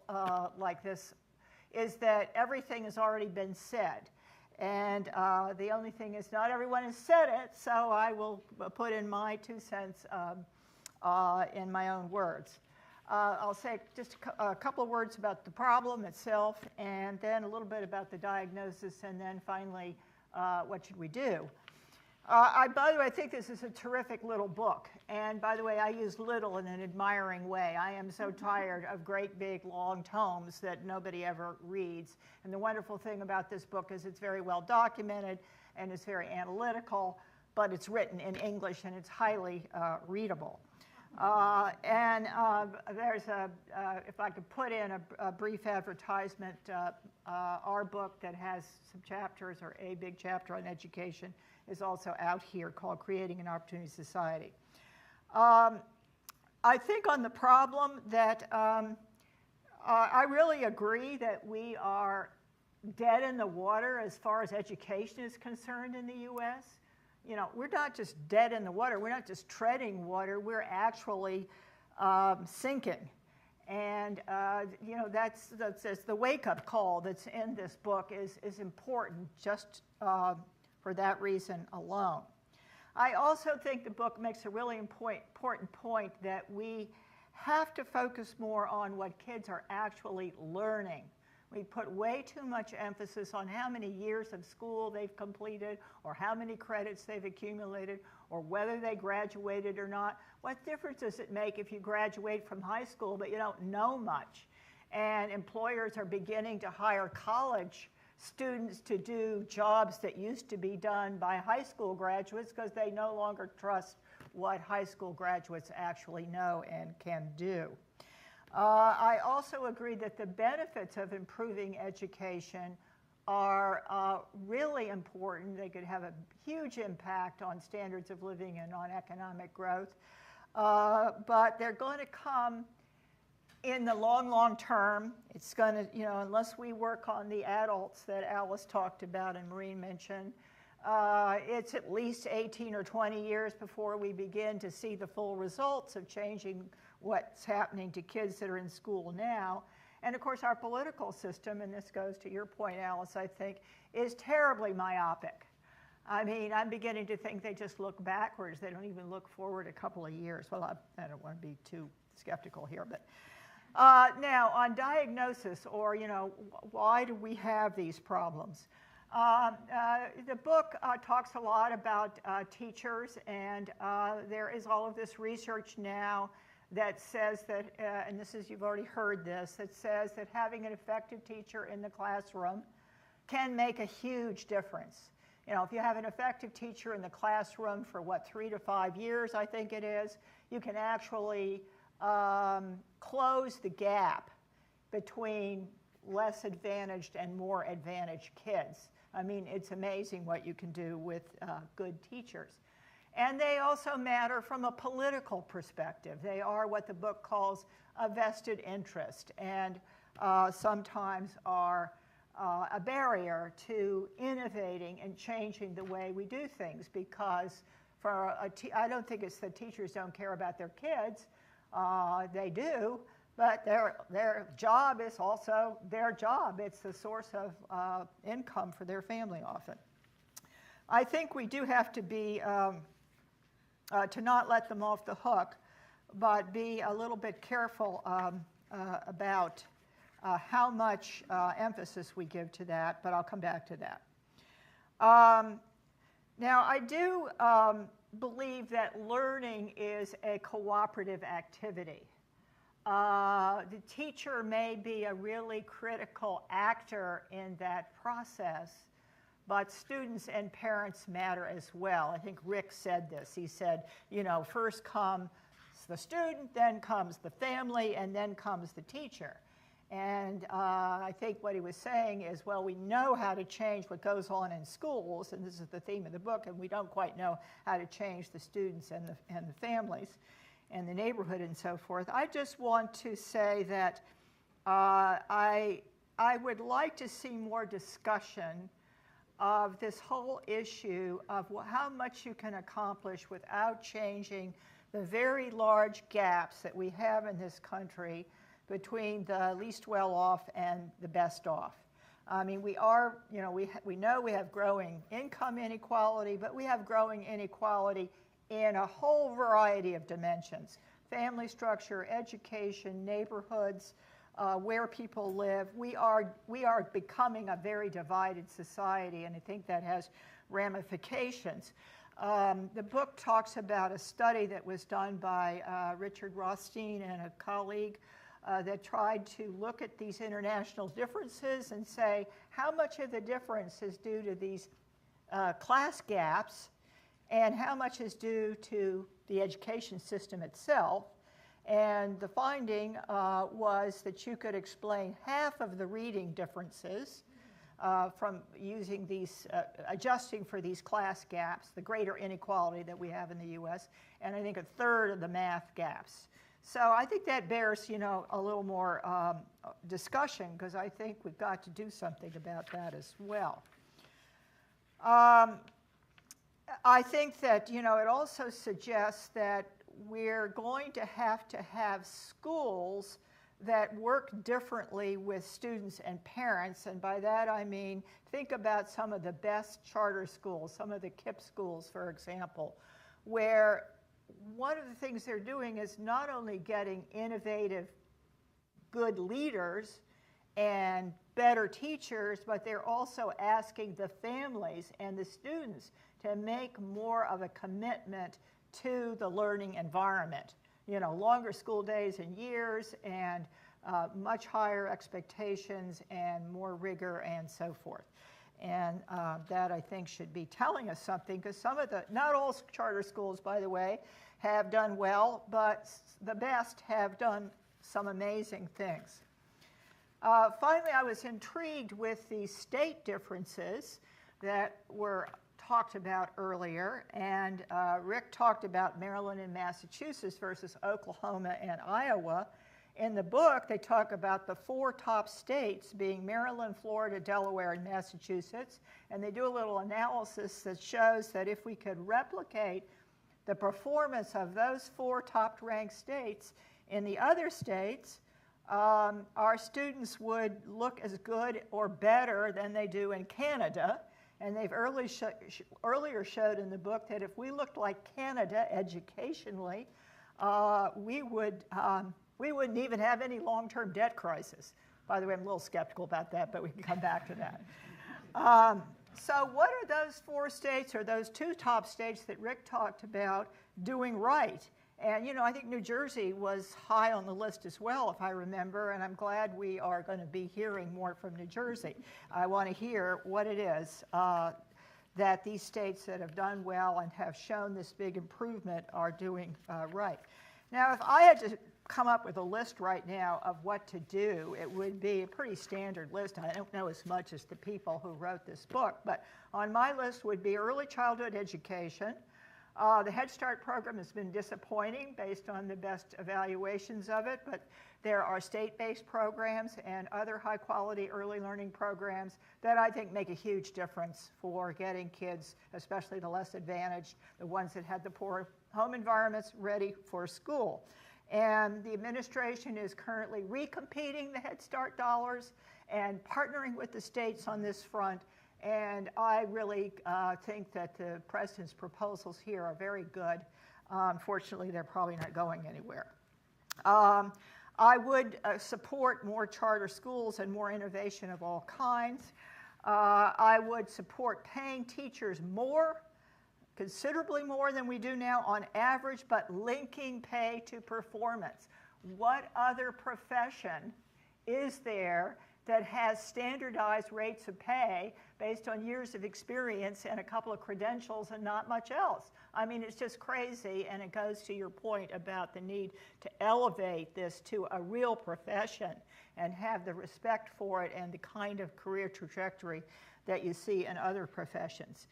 like this is that everything has already been said, and the only thing is not everyone has said it, so I will put in my 2 cents in my own words. I'll say just a couple of words about the problem itself, and then a little bit about the diagnosis, and then finally, what should we do? By the way, I think this is a terrific little book. And by the way, I use little in an admiring way. I am so tired of great, big, long tomes that nobody ever reads. And the wonderful thing about this book is it's very well documented, and it's very analytical, but it's written in English, and it's highly readable. There's if I could put in a brief advertisement, our book that has some chapters, or a big chapter on education, is also out here, called Creating an Opportunity Society. I think on the problem that I really agree that we are dead in the water as far as education is concerned in the U.S. You know, we're not just dead in the water. We're not just treading water. We're actually sinking. And, you know, that's the wake-up call that's in this book is important just for that reason alone. I also think the book makes a really important point that we have to focus more on what kids are actually learning. We put way too much emphasis on how many years of school they've completed, or how many credits they've accumulated, or whether they graduated or not. What difference does it make if you graduate from high school but you don't know much? And employers are beginning to hire college students to do jobs that used to be done by high school graduates because they no longer trust what high school graduates actually know and can do. I also agree that the benefits of improving education are really important. They could have a huge impact on standards of living and on economic growth. But they're going to come in the long, long term. It's going to, you know, unless we work on the adults that Alice talked about and Maureen mentioned, it's at least 18 or 20 years before we begin to see the full results of changing what's happening to kids that are in school now. And of course, our political system, and this goes to your point, Alice, I think, is terribly myopic. I mean, I'm beginning to think they just look backwards. They don't even look forward a couple of years. Well, I don't want to be too skeptical here, but now on diagnosis, or, you know, why do we have these problems? The book talks a lot about teachers, and there is all of this research now that says that, and this is, you've already heard this, that says that having an effective teacher in the classroom can make a huge difference. You know, if you have an effective teacher in the classroom for, 3 to 5 years, I think it is, you can actually close the gap between less advantaged and more advantaged kids. I mean, it's amazing what you can do with good teachers. And they also matter from a political perspective. They are what the book calls a vested interest, and sometimes are a barrier to innovating and changing the way we do things, because I don't think it's that teachers don't care about their kids. They do, but their job is also their job. It's the source of income for their family often. I think we do have to be, to not let them off the hook, but be a little bit careful about how much emphasis we give to that, but I'll come back to that. Now, I do believe that learning is a cooperative activity. The teacher may be a really critical actor in that process, but students and parents matter as well. I think Rick said this. He said, you know, first comes the student, then comes the family, and then comes the teacher. And I think what he was saying is, well, we know how to change what goes on in schools, and this is the theme of the book, and we don't quite know how to change the students and the families and the neighborhood and so forth. I just want to say that I would like to see more discussion of this whole issue of how much you can accomplish without changing the very large gaps that we have in this country between the least well off and the best off. I mean, we are, you know, we know we have growing income inequality, but we have growing inequality in a whole variety of dimensions: family structure, education, neighborhoods, where people live. We are becoming a very divided society, and I think that has ramifications. The book talks about a study that was done by Richard Rothstein and a colleague that tried to look at these international differences and say how much of the difference is due to these class gaps and how much is due to the education system itself. And the finding was that you could explain half of the reading differences from using these, adjusting for these class gaps, the greater inequality that we have in the US, and I think a third of the math gaps. So I think that bears, you know, a little more discussion, because I think we've got to do something about that as well. I think that, you know, it also suggests that we're going to have schools that work differently with students and parents, and by that I mean think about some of the best charter schools, some of the KIPP schools, for example, where one of the things they're doing is not only getting innovative, good leaders and better teachers, but they're also asking the families and the students to make more of a commitment to the learning environment. You know, longer school days and years, and much higher expectations and more rigor and so forth. And that, I think, should be telling us something, because some of not all charter schools, by the way, have done well, but the best have done some amazing things. Finally, I was intrigued with the state differences that were talked about earlier, and Rick talked about Maryland and Massachusetts versus Oklahoma and Iowa. In the book, they talk about the 4 top states being Maryland, Florida, Delaware, and Massachusetts, and they do a little analysis that shows that if we could replicate the performance of those 4 top-ranked states in the other states, our students would look as good or better than they do in Canada. And they've earlier showed in the book that if we looked like Canada educationally, we wouldn't even have any long-term debt crisis. By the way, I'm a little skeptical about that, but we can come back to that. So what are those 4 states, or those 2 top states that Rick talked about, doing right? And, you know, I think New Jersey was high on the list as well, if I remember, and I'm glad we are going to be hearing more from New Jersey. I want to hear what it is that these states that have done well and have shown this big improvement are doing right. Now, if I had to come up with a list right now of what to do, it would be a pretty standard list. I don't know as much as the people who wrote this book, but on my list would be early childhood education. The Head Start program has been disappointing based on the best evaluations of it, but there are state-based programs and other high-quality early learning programs that I think make a huge difference for getting kids, especially the less advantaged, the ones that had the poor home environments, ready for school. And the administration is currently recompeting the Head Start dollars and partnering with the states on this front. And I really think that the president's proposals here are very good. Unfortunately, they're probably not going anywhere. I would support more charter schools and more innovation of all kinds. I would support paying teachers more, considerably more than we do now on average, but linking pay to performance. What other profession is there that has standardized rates of pay based on years of experience and a couple of credentials and not much else? I mean, it's just crazy, and it goes to your point about the need to elevate this to a real profession and have the respect for it and the kind of career trajectory that you see in other professions.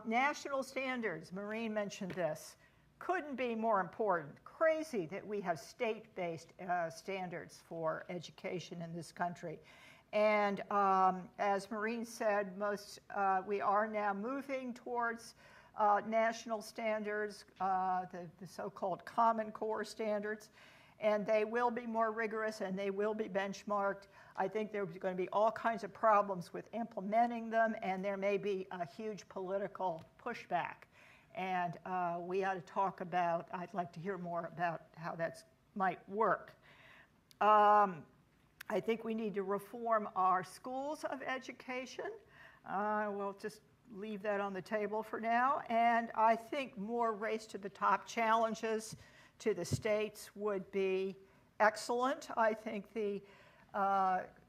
National standards, Maureen mentioned this, couldn't be more important. Crazy that we have state-based standards for education in this country. And as Maureen said, we are now moving towards national standards, the so-called Common Core standards, and they will be more rigorous and they will be benchmarked. I think there's going to be all kinds of problems with implementing them, and there may be a huge political pushback. And we ought to talk about, I'd like to hear more about how that might work. I think we need to reform our schools of education. We'll just leave that on the table for now. And I think more race to the top challenges to the states would be excellent. I think the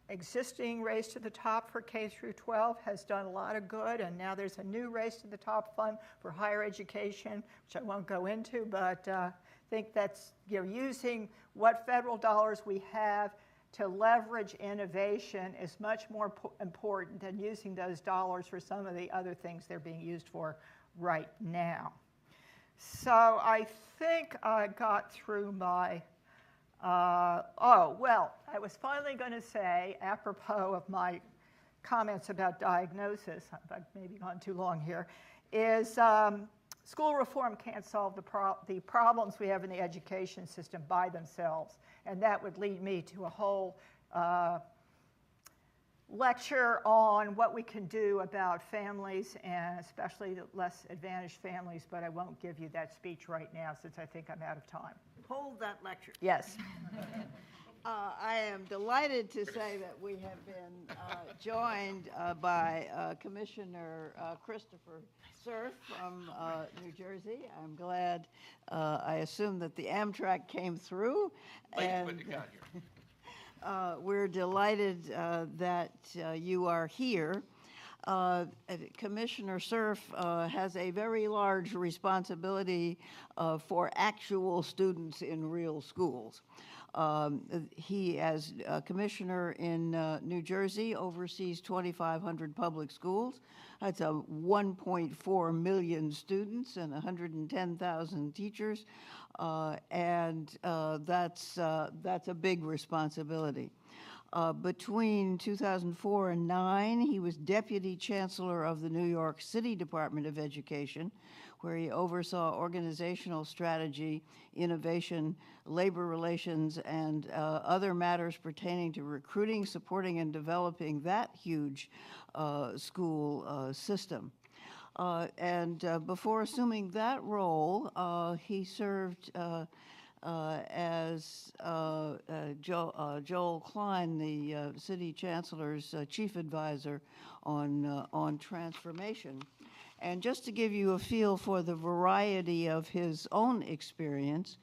existing race to the top for K through 12 has done a lot of good, and now there's a new race to the top fund for higher education, which I won't go into, but I think that's, using what federal dollars we have to leverage innovation is much more important than using those dollars for some of the other things they're being used for right now. So I think I got through my, I was finally going to say, apropos of my comments about diagnosis, I've maybe gone too long here, is school reform can't solve the problems we have in the education system by themselves. And that would lead me to a whole lecture on what we can do about families, and especially the less advantaged families, but I won't give you that speech right now since I think I'm out of time. Hold that lecture. Yes. I am delighted to say that we have been joined by Commissioner Christopher Surf from New Jersey. I'm glad. I assume that the Amtrak came through. And we're delighted that you are here. Commissioner Surf has a very large responsibility for actual students in real schools. He, as commissioner in New Jersey, oversees 2,500 public schools. That's 1.4 million students and 110,000 teachers, and that's a big responsibility. Between 2004 and 2009, he was Deputy Chancellor of the New York City Department of Education, where he oversaw organizational strategy, innovation, labor relations, and other matters pertaining to recruiting, supporting, and developing that huge school system. And before assuming that role, he served as Joel Klein, the city chancellor's chief advisor on transformation. And just to give you a feel for the variety of his own experience,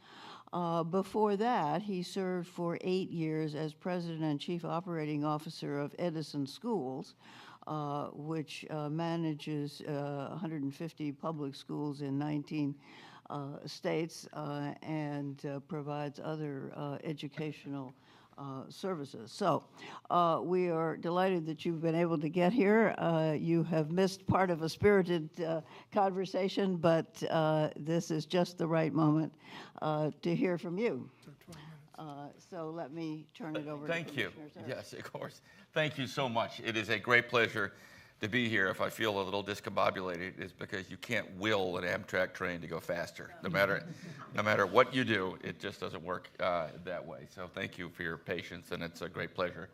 before that, he served for 8 years as president and chief operating officer of Edison Schools, which manages 150 public schools in 19 states and provides other educational services. So we are delighted that you've been able to get here. You have missed part of a spirited conversation, but this is just the right moment to hear from you. So let me turn it over to Commissioner Surf. Yes, of course. Thank you so much. It is a great pleasure to be here. If I feel a little discombobulated, it's because you can't will an Amtrak train to go faster. No matter what you do, it just doesn't work that way. So thank you for your patience, and it's a great pleasure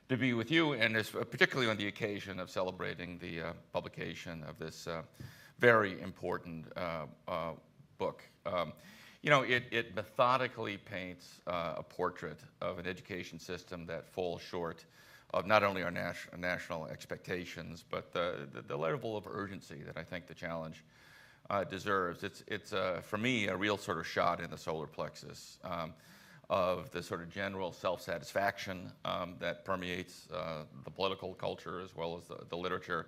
to be with you, and particularly on the occasion of celebrating the publication of this very important book. It methodically paints a portrait of an education system that falls short of not only our national expectations, but the level of urgency that I think the challenge deserves. It's for me, a real sort of shot in the solar plexus of the sort of general self-satisfaction that permeates the political culture as well as the literature,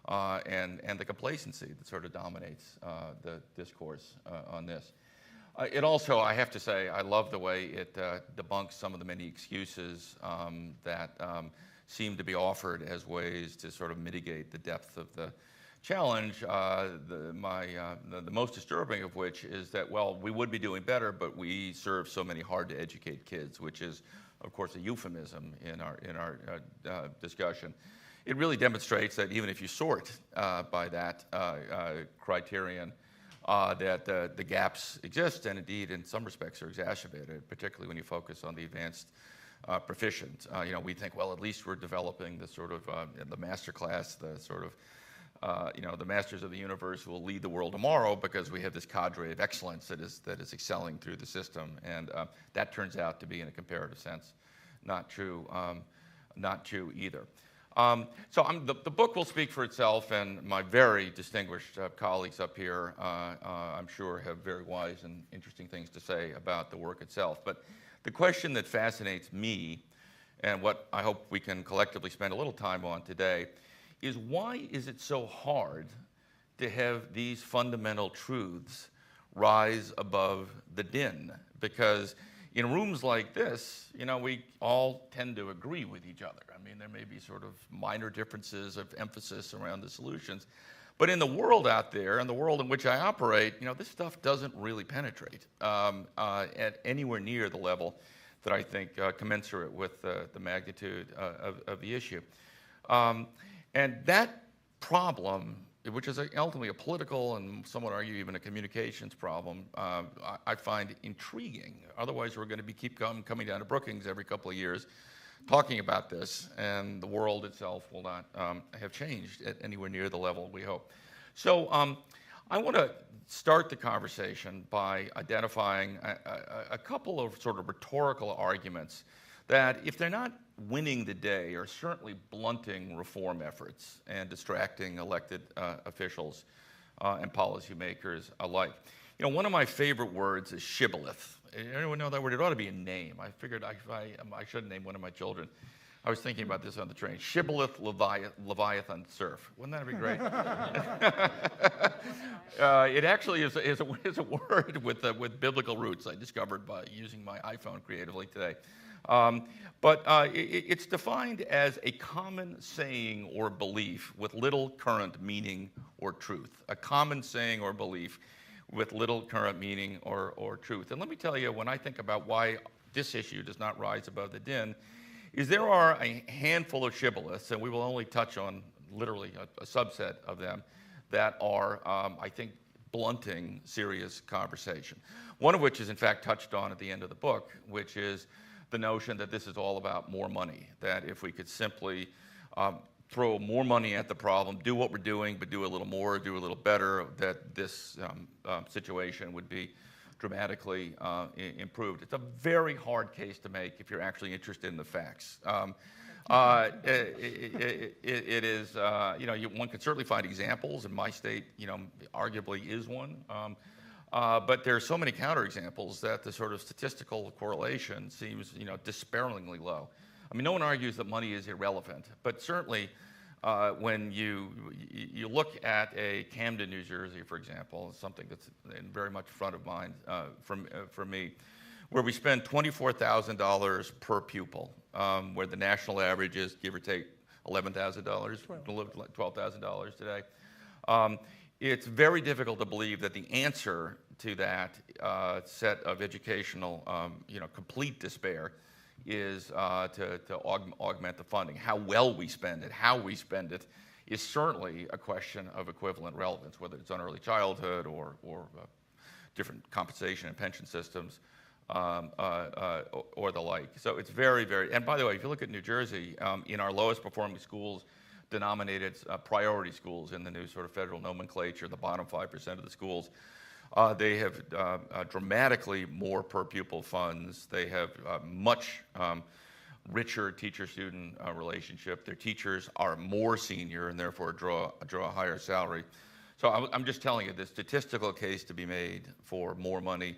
and the complacency that sort of dominates the discourse on this. It also, I have to say, I love the way it debunks some of the many excuses that seem to be offered as ways to sort of mitigate the depth of the challenge, the most disturbing of which is that, well, we would be doing better, but we serve so many hard-to-educate kids, which is, of course, a euphemism in our discussion. It really demonstrates that even if you sort by that criterion, that the gaps exist, and indeed, in some respects, are exacerbated, particularly when you focus on the advanced proficient. We think, well, at least we're developing the sort of the master class, the sort of the masters of the universe who will lead the world tomorrow, because we have this cadre of excellence that is excelling through the system, and that turns out to be, in a comparative sense, not true either. So the book will speak for itself, and my very distinguished colleagues up here, I'm sure, have very wise and interesting things to say about the work itself. But the question that fascinates me, and what I hope we can collectively spend a little time on today, is why is it so hard to have these fundamental truths rise above the din? Because in rooms like this, we all tend to agree with each other. I mean, there may be sort of minor differences of emphasis around the solutions. But in the world out there, in the world in which I operate, this stuff doesn't really penetrate at anywhere near the level that I think commensurate with the magnitude of the issue. And that problem, which is ultimately a political and some would argue even a communications problem, I find intriguing. Otherwise, we're going to keep coming down to Brookings every couple of years talking about this, and the world itself will not have changed at anywhere near the level we hope. So I want to start the conversation by identifying a couple of sort of rhetorical arguments that, if they're not winning the day, are certainly blunting reform efforts and distracting elected officials and policymakers alike. One of my favorite words is shibboleth. Anyone know that word? It ought to be a name. I figured I should name one of my children. I was thinking about this on the train. Shibboleth Leviathan surf. Wouldn't that be great? It actually is a word with biblical roots I discovered by using my iPhone creatively today. But it's defined as a common saying or belief with little current meaning or truth. A common saying or belief with little current meaning or truth. And let me tell you, when I think about why this issue does not rise above the din, is there are a handful of shibboleths, and we will only touch on literally a subset of them, that are, I think, blunting serious conversation. One of which is, in fact, touched on at the end of the book, which is the notion that this is all about more money, that if we could simply throw more money at the problem, do what we're doing, but do a little more, do a little better, that this situation would be dramatically improved. It's a very hard case to make if you're actually interested in the facts. It is, one can certainly find examples, and my state, arguably is one. But there are so many counterexamples that the sort of statistical correlation seems, despairingly low. I mean, no one argues that money is irrelevant, but certainly when you look at a Camden, New Jersey, for example, something that's very much front of mind for me, where we spend $24,000 per pupil, where the national average is, give or take, $11,000, $12,000 today. It's very difficult to believe that the answer to that set of educational, complete despair is to augment the funding. How well we spend it, how we spend it, is certainly a question of equivalent relevance, whether it's on early childhood or different compensation and pension systems or the like. So it's very, very, and by the way, if you look at New Jersey, in our lowest performing schools, denominated priority schools in the new sort of federal nomenclature, the bottom 5% of the schools, they have dramatically more per pupil funds. They have much richer teacher-student relationship. Their teachers are more senior and therefore draw a higher salary. So I'm just telling you, the statistical case to be made for more money,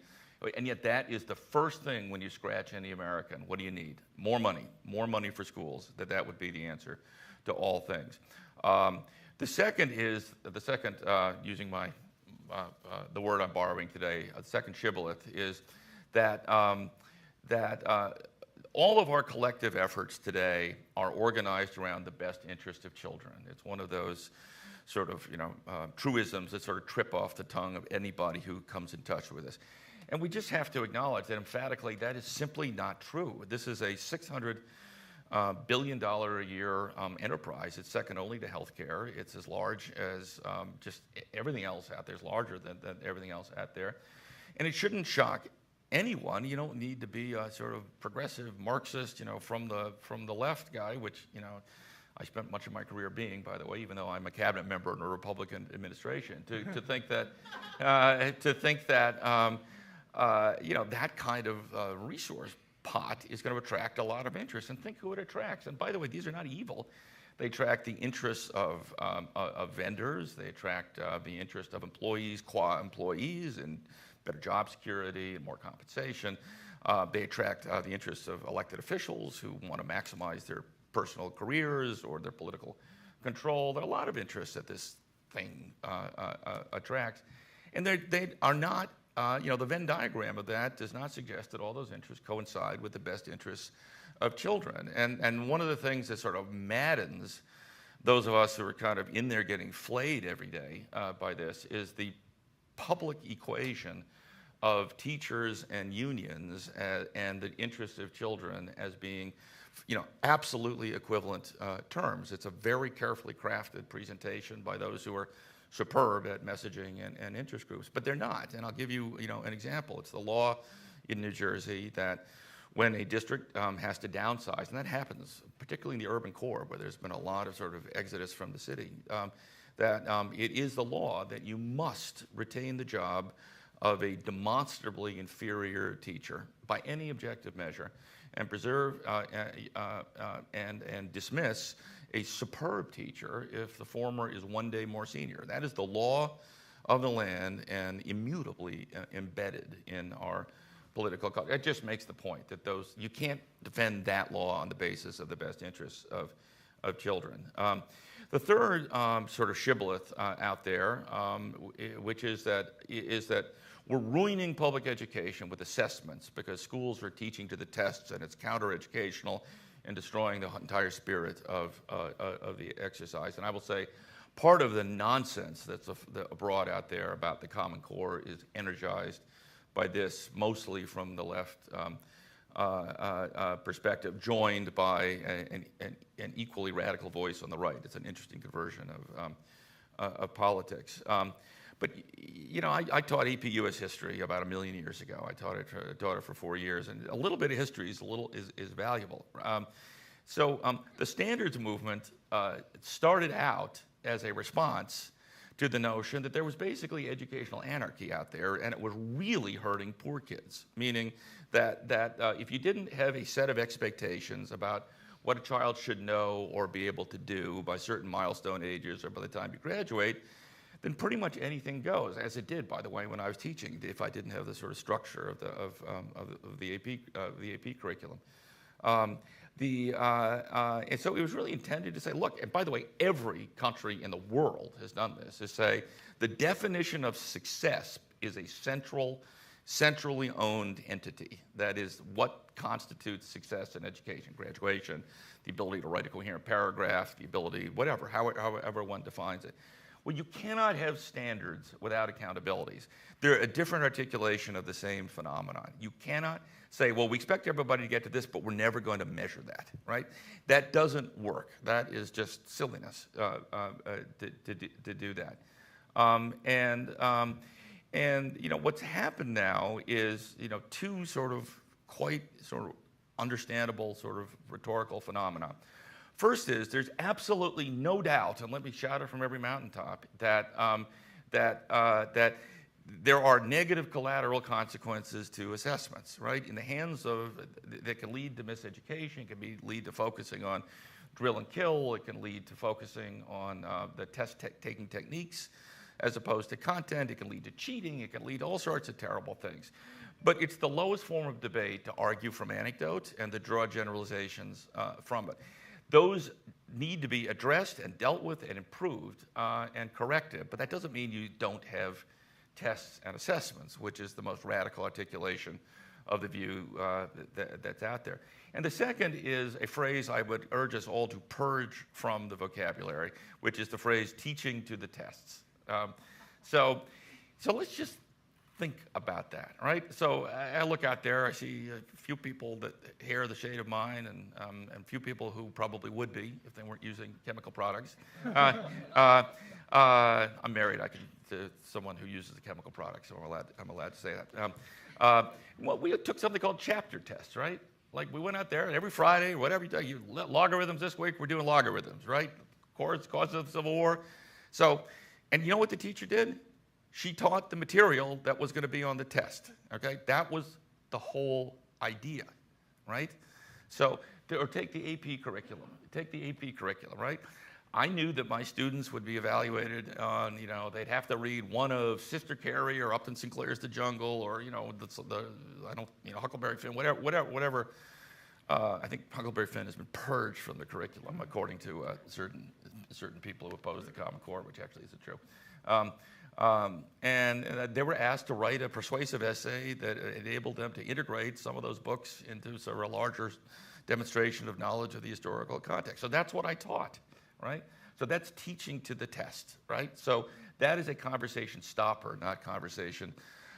and yet that is the first thing when you scratch any American. What do you need? More money for schools. That would be the answer to all things. The second is, using the word I'm borrowing today, the second shibboleth is that all of our collective efforts today are organized around the best interest of children. It's one of those sort of, truisms that sort of trip off the tongue of anybody who comes in touch with us. And we just have to acknowledge that emphatically that is simply not true. This is a $600 billion a year enterprise. It's second only to healthcare. It's as large as just everything else out there. It's larger than everything else out there. And it shouldn't shock anyone. You don't need to be a sort of progressive Marxist, from the left guy, which, I spent much of my career being, by the way, even though I'm a cabinet member in a Republican administration, to think that that kind of resource pot is going to attract a lot of interest. And think who it attracts. And by the way, these are not evil. They attract the interests of vendors. They attract the interest of employees, qua employees, and better job security and more compensation. They attract the interests of elected officials who want to maximize their personal careers or their political control. There are a lot of interests that this thing attracts. And they are not, the Venn diagram of that does not suggest that all those interests coincide with the best interests of children. And one of the things that sort of maddens those of us who are kind of in there getting flayed every day by this is the public equation of teachers and unions and the interests of children as being, absolutely equivalent terms. It's a very carefully crafted presentation by those who are superb at messaging and interest groups, but they're not. And I'll give you, an example. It's the law in New Jersey that when a district has to downsize, and that happens particularly in the urban core where there's been a lot of sort of exodus from the city, that it is the law that you must retain the job of a demonstrably inferior teacher by any objective measure and preserve and dismiss a superb teacher if the former is one day more senior. That is the law of the land and immutably embedded in our political culture. It just makes the point that you can't defend that law on the basis of the best interests of children. The third sort of shibboleth out there, which is that we're ruining public education with assessments because schools are teaching to the tests and it's counter-educational and destroying the entire spirit of the exercise. And I will say part of the nonsense that's abroad out there about the Common Core is energized by this, mostly from the left perspective, joined by an equally radical voice on the right. It's an interesting conversion of politics. But I taught AP U.S. history about 1 million years ago. I taught it for 4 years, and a little bit of history is valuable. So the standards movement started out as a response to the notion that there was basically educational anarchy out there, and it was really hurting poor kids. Meaning that if you didn't have a set of expectations about what a child should know or be able to do by certain milestone ages or by the time you graduate, then pretty much anything goes, as it did, by the way, when I was teaching, if I didn't have the sort of structure of the AP curriculum. And so it was really intended to say, look, and by the way, every country in the world has done this, is say the definition of success is a centrally owned entity. That is what constitutes success in education, graduation, the ability to write a coherent paragraph, the ability, whatever, however one defines it. Well, you cannot have standards without accountabilities. They're a different articulation of the same phenomenon. You cannot say, well, we expect everybody to get to this, but we're never going to measure that, right? That doesn't work. That is just silliness to do that. And you know, what's happened now is, you know, two sort of quite sort of understandable sort of rhetorical phenomena. First is there's absolutely no doubt, and let me shout it from every mountaintop, that there are negative collateral consequences to assessments, right? In the hands of, that can lead to miseducation, it can lead to focusing on drill and kill, it can lead to focusing on the test-taking techniques as opposed to content, it can lead to cheating, it can lead to all sorts of terrible things. But it's the lowest form of debate to argue from anecdote and to draw generalizations from it. Those need to be addressed and dealt with and improved and corrected, but that doesn't mean you don't have tests and assessments, which is the most radical articulation of the view that's out there. And the second is a phrase I would urge us all to purge from the vocabulary, which is the phrase teaching to the tests. So let's just think about that, right? So I look out there, I see a few people that hair the shade of mine, and a few people who probably would be if they weren't using chemical products. I'm married. To someone who uses a chemical product, so I'm allowed to say that. Well, we took something called chapter tests, right? Like we went out there, and every Friday, whatever you do, logarithms this week, we're doing logarithms, right? Causes of the Civil War. So, and you know what the teacher did? She taught the material that was going to be on the test, okay? That was the whole idea, right? So, or take the AP curriculum. Take the AP curriculum, right? I knew that my students would be evaluated on, you know, they'd have to read one of Sister Carrie or Upton Sinclair's The Jungle, or, you know, Huckleberry Finn, whatever. I think Huckleberry Finn has been purged from the curriculum, according to certain people who oppose the Common Core, which actually isn't true. And they were asked to write a persuasive essay that enabled them to integrate some of those books into sort of a larger demonstration of knowledge of the historical context. So that's what I taught, right? So that's teaching to the test, right? So that is a conversation stopper, not conversation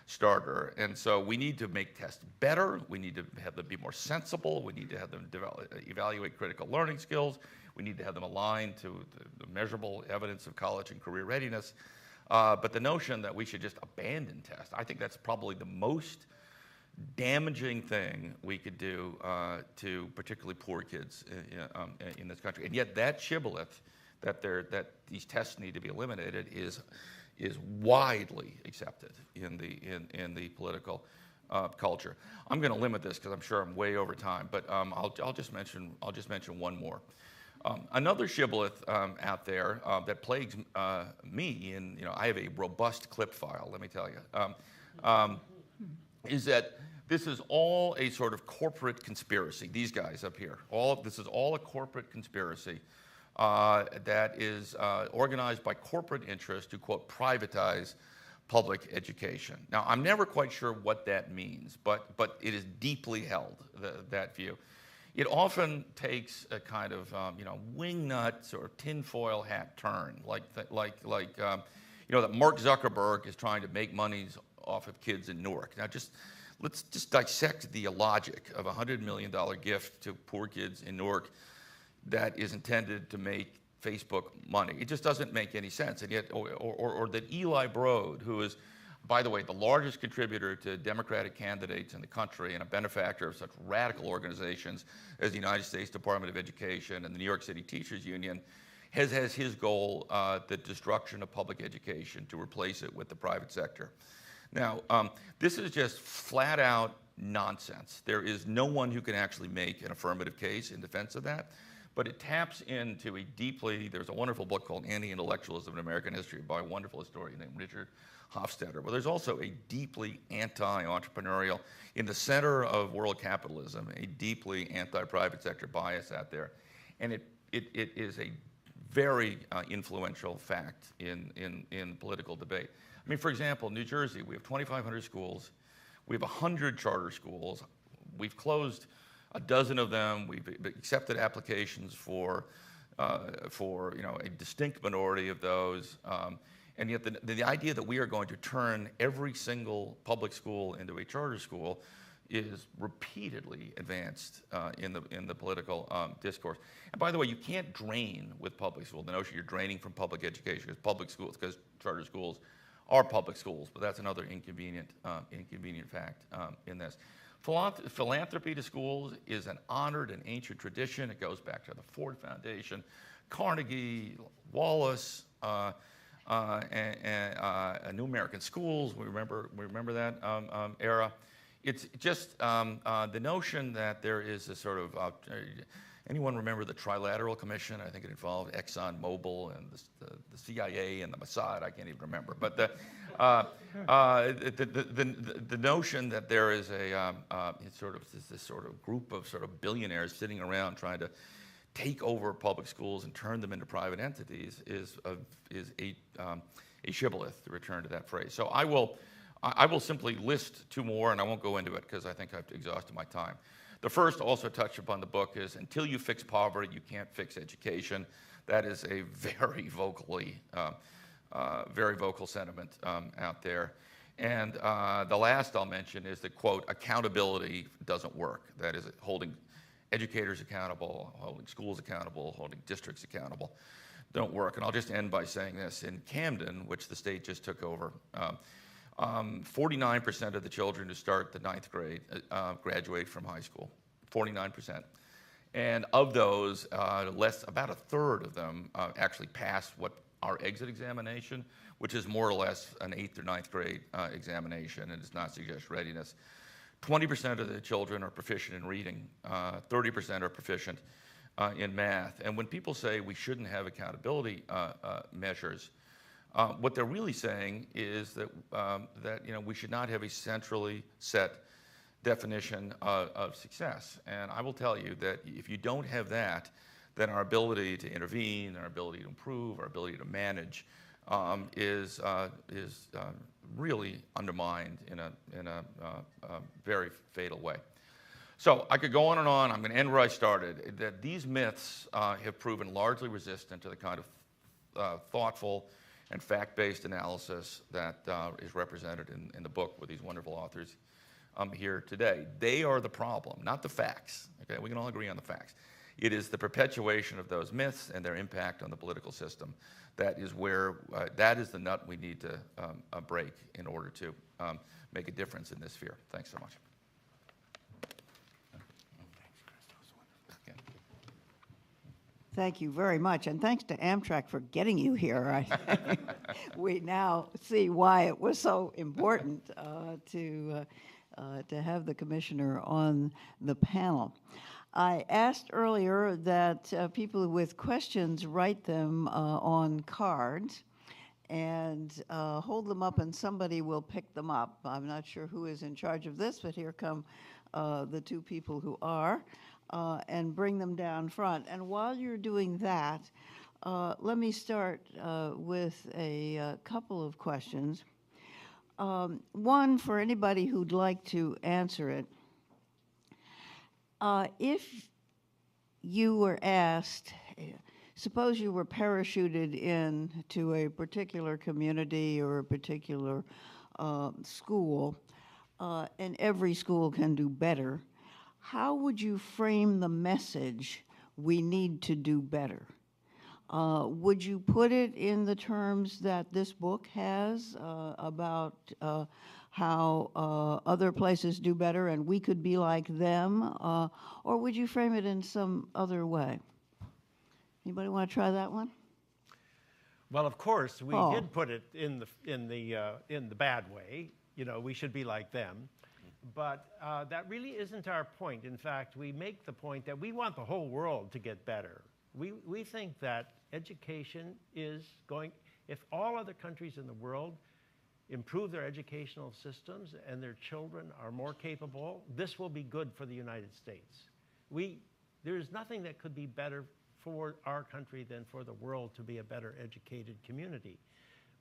starter. And so we need to make tests better. We need to have them be more sensible. We need to have them evaluate critical learning skills. We need to have them aligned to the measurable evidence of college and career readiness. But the notion that we should just abandon tests, I think that's probably the most damaging thing we could do to particularly poor kids in this country. And yet that shibboleth that these tests need to be eliminated is widely accepted in the political culture. I'm going to limit this because I'm sure I'm way over time, but I'll just mention one more. Another shibboleth out there that plagues me, and you know, I have a robust clip file, let me tell you, is that this is all a sort of corporate conspiracy. These guys up here, this is all a corporate conspiracy that is organized by corporate interests to, quote, privatize public education. Now, I'm never quite sure what that means, but it is deeply held, that view. It often takes a kind of wingnut sort of tinfoil hat turn, like that Mark Zuckerberg is trying to make monies off of kids in Newark. Now, let's just dissect the logic of a $100 million gift to poor kids in Newark that is intended to make Facebook money. It just doesn't make any sense. And yet, or that Eli Broad, who is, by the way, the largest contributor to Democratic candidates in the country and a benefactor of such radical organizations as the United States Department of Education and the New York City Teachers Union, has his goal the destruction of public education, to replace it with the private sector. Now, this is just flat out nonsense. There is no one who can actually make an affirmative case in defense of that, but it taps into there's a wonderful book called Anti-Intellectualism in American History by a wonderful historian named Richard Hofstadter. Well, there's also a deeply anti-entrepreneurial, in the center of world capitalism, a deeply anti-private sector bias out there. And it is a very influential fact in political debate. I mean, for example, New Jersey, we have 2,500 schools. We have 100 charter schools. We've closed a dozen of them. We've accepted applications for for a distinct minority of those. And yet the idea that we are going to turn every single public school into a charter school is repeatedly advanced in the political discourse. And by the way, you can't drain with public school. The notion you're draining from public education because public schools, because charter schools are public schools, but that's another inconvenient fact in this. Philanthropy to schools is an honored and ancient tradition. It goes back to the Ford Foundation, Carnegie, Wallace, and New American Schools. We remember that era. It's just the notion that there is a sort of anyone remember the Trilateral Commission? I think it involved Exxon Mobil and the CIA and the Mossad. I can't even remember. But the notion that there is this sort of group of sort of billionaires sitting around trying to take over public schools and turn them into private entities is a shibboleth, to return to that phrase. So I will simply list two more, and I won't go into it because I think I've exhausted my time. The first, also touched upon the book, is until you fix poverty, you can't fix education. That is a very vocal sentiment out there. And the last I'll mention is that, quote, accountability doesn't work. That is holding educators accountable, holding schools accountable, holding districts accountable don't work. And I'll just end by saying this. In Camden, which the state just took over, 49% of the children who start the 9th grade graduate from high school, 49%. And of those, about a third of them actually pass what our exit examination, which is more or less an 8th or 9th grade examination, and does not suggest readiness. 20% of the children are proficient in reading, 30% are proficient in math. And when people say we shouldn't have accountability measures, what they're really saying is that we should not have a centrally set definition of success. And I will tell you that if you don't have that, then our ability to intervene, our ability to improve, our ability to manage is really undermined in a very fatal way. So I could go on and on. I'm going to end where I started. That these myths have proven largely resistant to the kind of thoughtful and fact-based analysis that is represented in the book with these wonderful authors here today. They are the problem, not the facts. Okay, we can all agree on the facts. It is the perpetuation of those myths and their impact on the political system that is the nut we need to break in order to make a difference in this sphere. Thanks so much. Thank you very much, and thanks to Amtrak for getting you here. We now see why it was so important to have the commissioner on the panel. I asked earlier that people with questions write them on cards and hold them up, and somebody will pick them up. I'm not sure who is in charge of this, but here come the two people who are. And bring them down front. And while you're doing that, let me start with a couple of questions. One, for anybody who'd like to answer it. If you were asked, suppose you were parachuted in to a particular community or a particular school, and every school can do better, how would you frame the message, we need to do better? Would you put it in the terms that this book has about how other places do better and we could be like them? Or would you frame it in some other way? Anybody want to try that one? Well, of course, we did put it in the bad way. We should be like them. But that really isn't our point. In fact, we make the point that we want the whole world to get better. We think that education is going, if all other countries in the world improve their educational systems and their children are more capable, this will be good for the United States. There's nothing that could be better for our country than for the world to be a better educated community.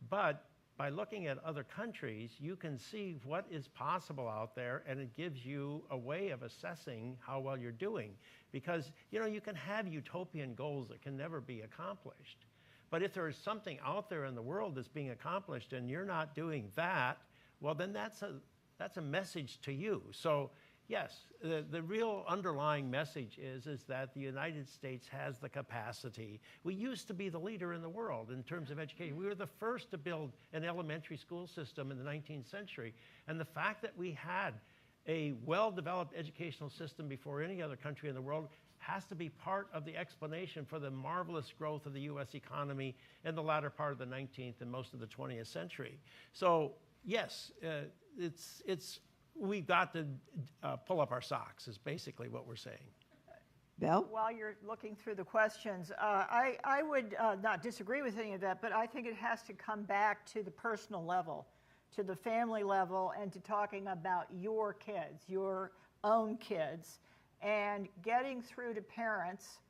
But by looking at other countries, you can see what is possible out there, and it gives you a way of assessing how well you're doing. Because, you know, you can have utopian goals that can never be accomplished. But if there is something out there in the world that's being accomplished and you're not doing that, well, then that's a message to you. So yes, the real underlying message is that the United States has the capacity. We used to be the leader in the world in terms of education. We were the first to build an elementary school system in the 19th century. And the fact that we had a well-developed educational system before any other country in the world has to be part of the explanation for the marvelous growth of the U.S. economy in the latter part of the 19th and most of the 20th century. So yes, we've got to pull up our socks is basically what we're saying. Belle? While you're looking through the questions, I would not disagree with any of that, but I think it has to come back to the personal level, to the family level, and to talking about your kids, your own kids, and getting through to parents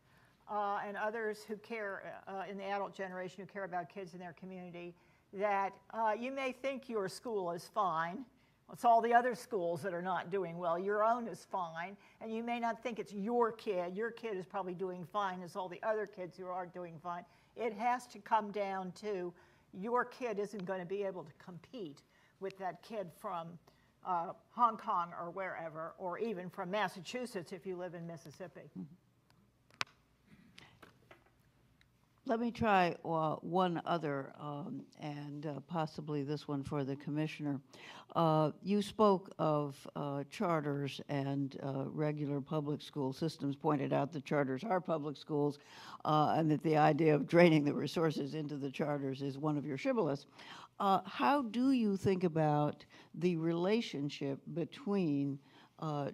and others who care in the adult generation who care about kids in their community, that you may think your school is fine. It's all the other schools that are not doing well. Your own is fine, and you may not think it's your kid. Your kid is probably doing fine as all the other kids who aren't doing fine. It has to come down to your kid isn't going to be able to compete with that kid from Hong Kong or wherever, or even from Massachusetts if you live in Mississippi. Let me try one other, and possibly this one for the commissioner. You spoke of charters and regular public school systems, pointed out that charters are public schools, and that the idea of draining the resources into the charters is one of your shibboleths. How do you think about the relationship between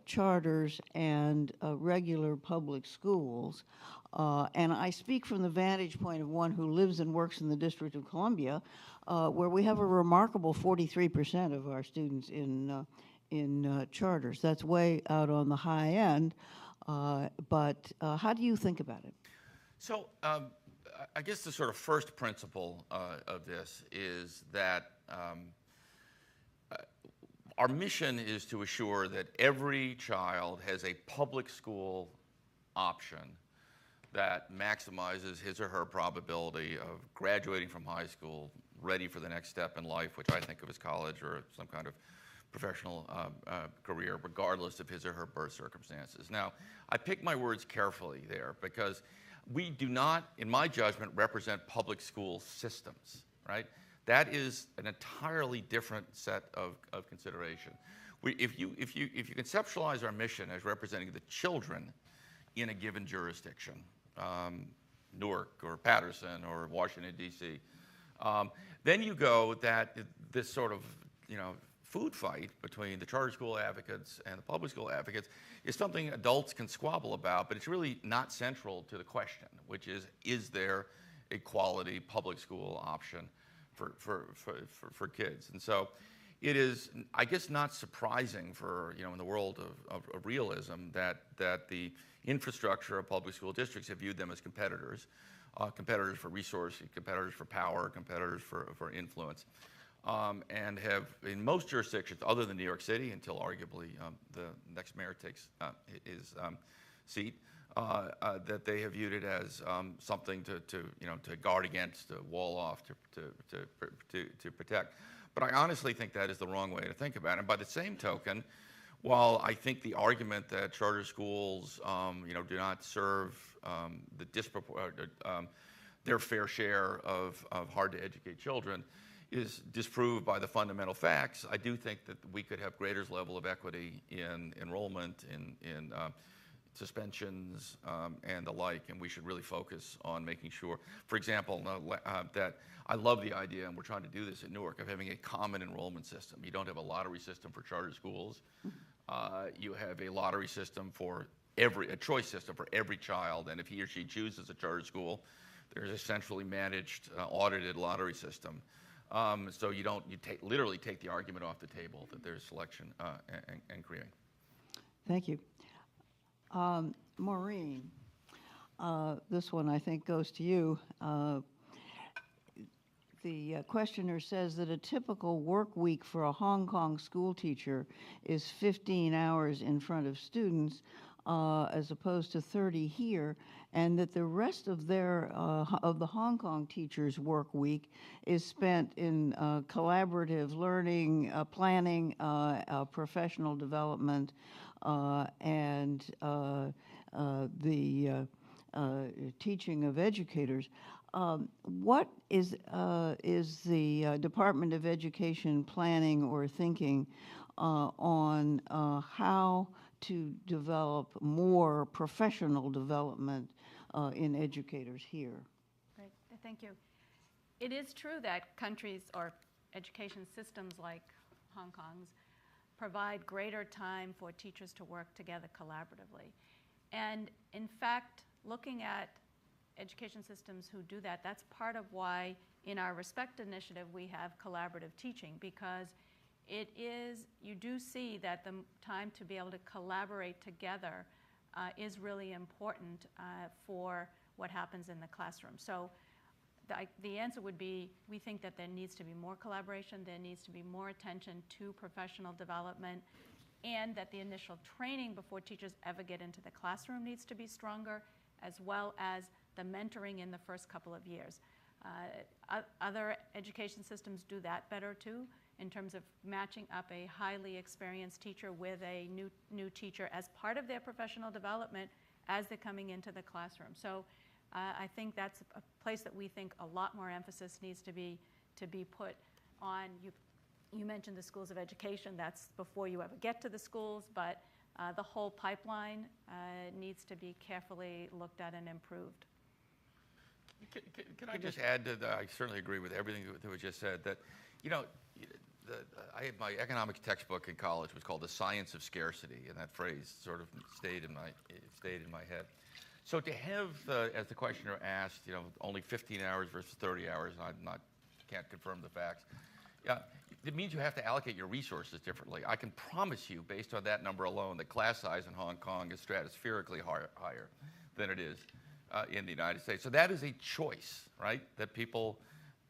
charters and regular public schools? And I speak from the vantage point of one who lives and works in the District of Columbia, where we have a remarkable 43% of our students in charters. That's way out on the high end, but how do you think about it? So I guess the sort of first principle of this is that our mission is to assure that every child has a public school option that maximizes his or her probability of graduating from high school, ready for the next step in life, which I think of as college or some kind of professional career, regardless of his or her birth circumstances. Now, I pick my words carefully there because we do not, in my judgment, represent public school systems, right? That is an entirely different set of consideration. If you conceptualize our mission as representing the children in a given jurisdiction, Newark or Patterson or Washington, D.C., then you go that this sort of, food fight between the charter school advocates and the public school advocates is something adults can squabble about, but it's really not central to the question, which is there a quality public school option for kids? And so it is, I guess, not surprising for, in the world of realism that the infrastructure of public school districts have viewed them as competitors, competitors for resource, competitors for power, competitors for influence. And have, in most jurisdictions, other than New York City, until arguably the next mayor takes his seat, that they have viewed it as something to guard against, to wall off, to protect. But I honestly think that is the wrong way to think about it. And by the same token, while I think the argument that charter schools, do not serve their fair share of hard-to-educate children, is disproved by the fundamental facts, I do think that we could have greater level of equity in enrollment, in suspensions, and the like, and we should really focus on making sure, for example, that I love the idea, and we're trying to do this at Newark, of having a common enrollment system. You don't have a lottery system for charter schools. You have a lottery system for a choice system for every child, and if he or she chooses a charter school, there's a centrally managed, audited lottery system. So you literally take the argument off the table that there's selection and creating. Thank you. Maureen, this one I think goes to you. the questioner says that a typical work week for a Hong Kong school teacher is 15 hours in front of students as opposed to 30 here, and that the rest of their of the Hong Kong teachers' work week is spent in collaborative learning, planning, professional development, and the teaching of educators. What is the Department of Education planning or thinking on how to develop more professional development in educators here? Great, thank you. It is true that countries or education systems like Hong Kong's provide greater time for teachers to work together collaboratively. And in fact, looking at education systems who do that, that's part of why in our Respect initiative we have collaborative teaching, because it is, you do see that the time to be able to collaborate together is really important for what happens in the classroom. So the answer would be, we think that there needs to be more collaboration, there needs to be more attention to professional development, and that the initial training before teachers ever get into the classroom needs to be stronger, as well as the mentoring in the first couple of years. Other education systems do that better too, in terms of matching up a highly experienced teacher with a new teacher as part of their professional development as they're coming into the classroom. So I think that's a place that we think a lot more emphasis needs to be put on. You mentioned the schools of education. That's before you ever get to the schools, but the whole pipeline needs to be carefully looked at and improved. Can I just add that I certainly agree with everything that was just said, that, you know, I had my economics textbook in college was called The Science of Scarcity, and that phrase sort of stayed in my head. So to have, as the questioner asked, you know, only 15 hours versus 30 hours, and I can't confirm the facts, yeah, it means you have to allocate your resources differently. I can promise you, based on that number alone, the class size in Hong Kong is stratospherically higher than it is in the United States. So that is a choice, right, that people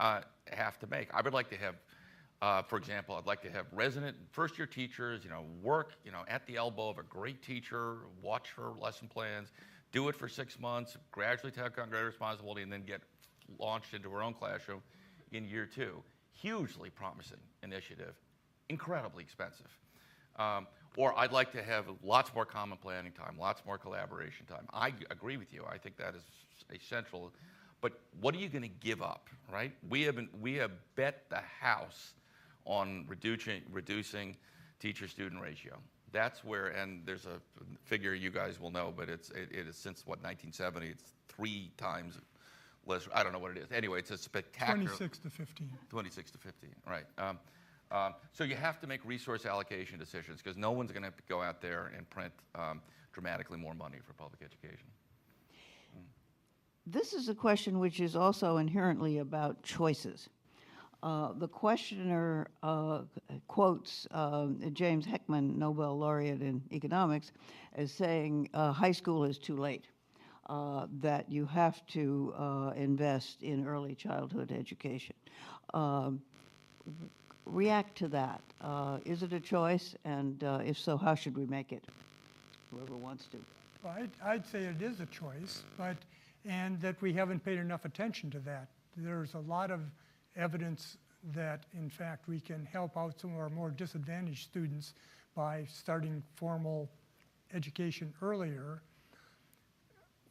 have to make. I would like to have, for example, I'd like to have resident first-year teachers, you know, work, you know, at the elbow of a great teacher, watch her lesson plans, do it for 6 months, gradually take on greater responsibility, and then get launched into her own classroom in year 2. Hugely promising initiative, incredibly expensive. Or I'd like to have lots more common planning time, lots more collaboration time. I agree with you. I think that is essential. But what are you going to give up, right? We have bet the house on reducing teacher-student ratio. That's where, and there's a figure you guys will know, but it is since, what, 1970, it's 3 times less. I don't know what it is. Anyway, it's a spectacular. 26 to 15. 26 to 15, right. So you have to make resource allocation decisions, because no one's going to go out there and print dramatically more money for public education. This is a question which is also inherently about choices. The questioner quotes James Heckman, Nobel laureate in economics, as saying high school is too late, that you have to invest in early childhood education. React to that. Is it a choice? And if so, how should we make it? Whoever wants to. Well, I'd say it is a choice, and that we haven't paid enough attention to that. There's a lot of evidence that, in fact, we can help out some of our more disadvantaged students by starting formal education earlier.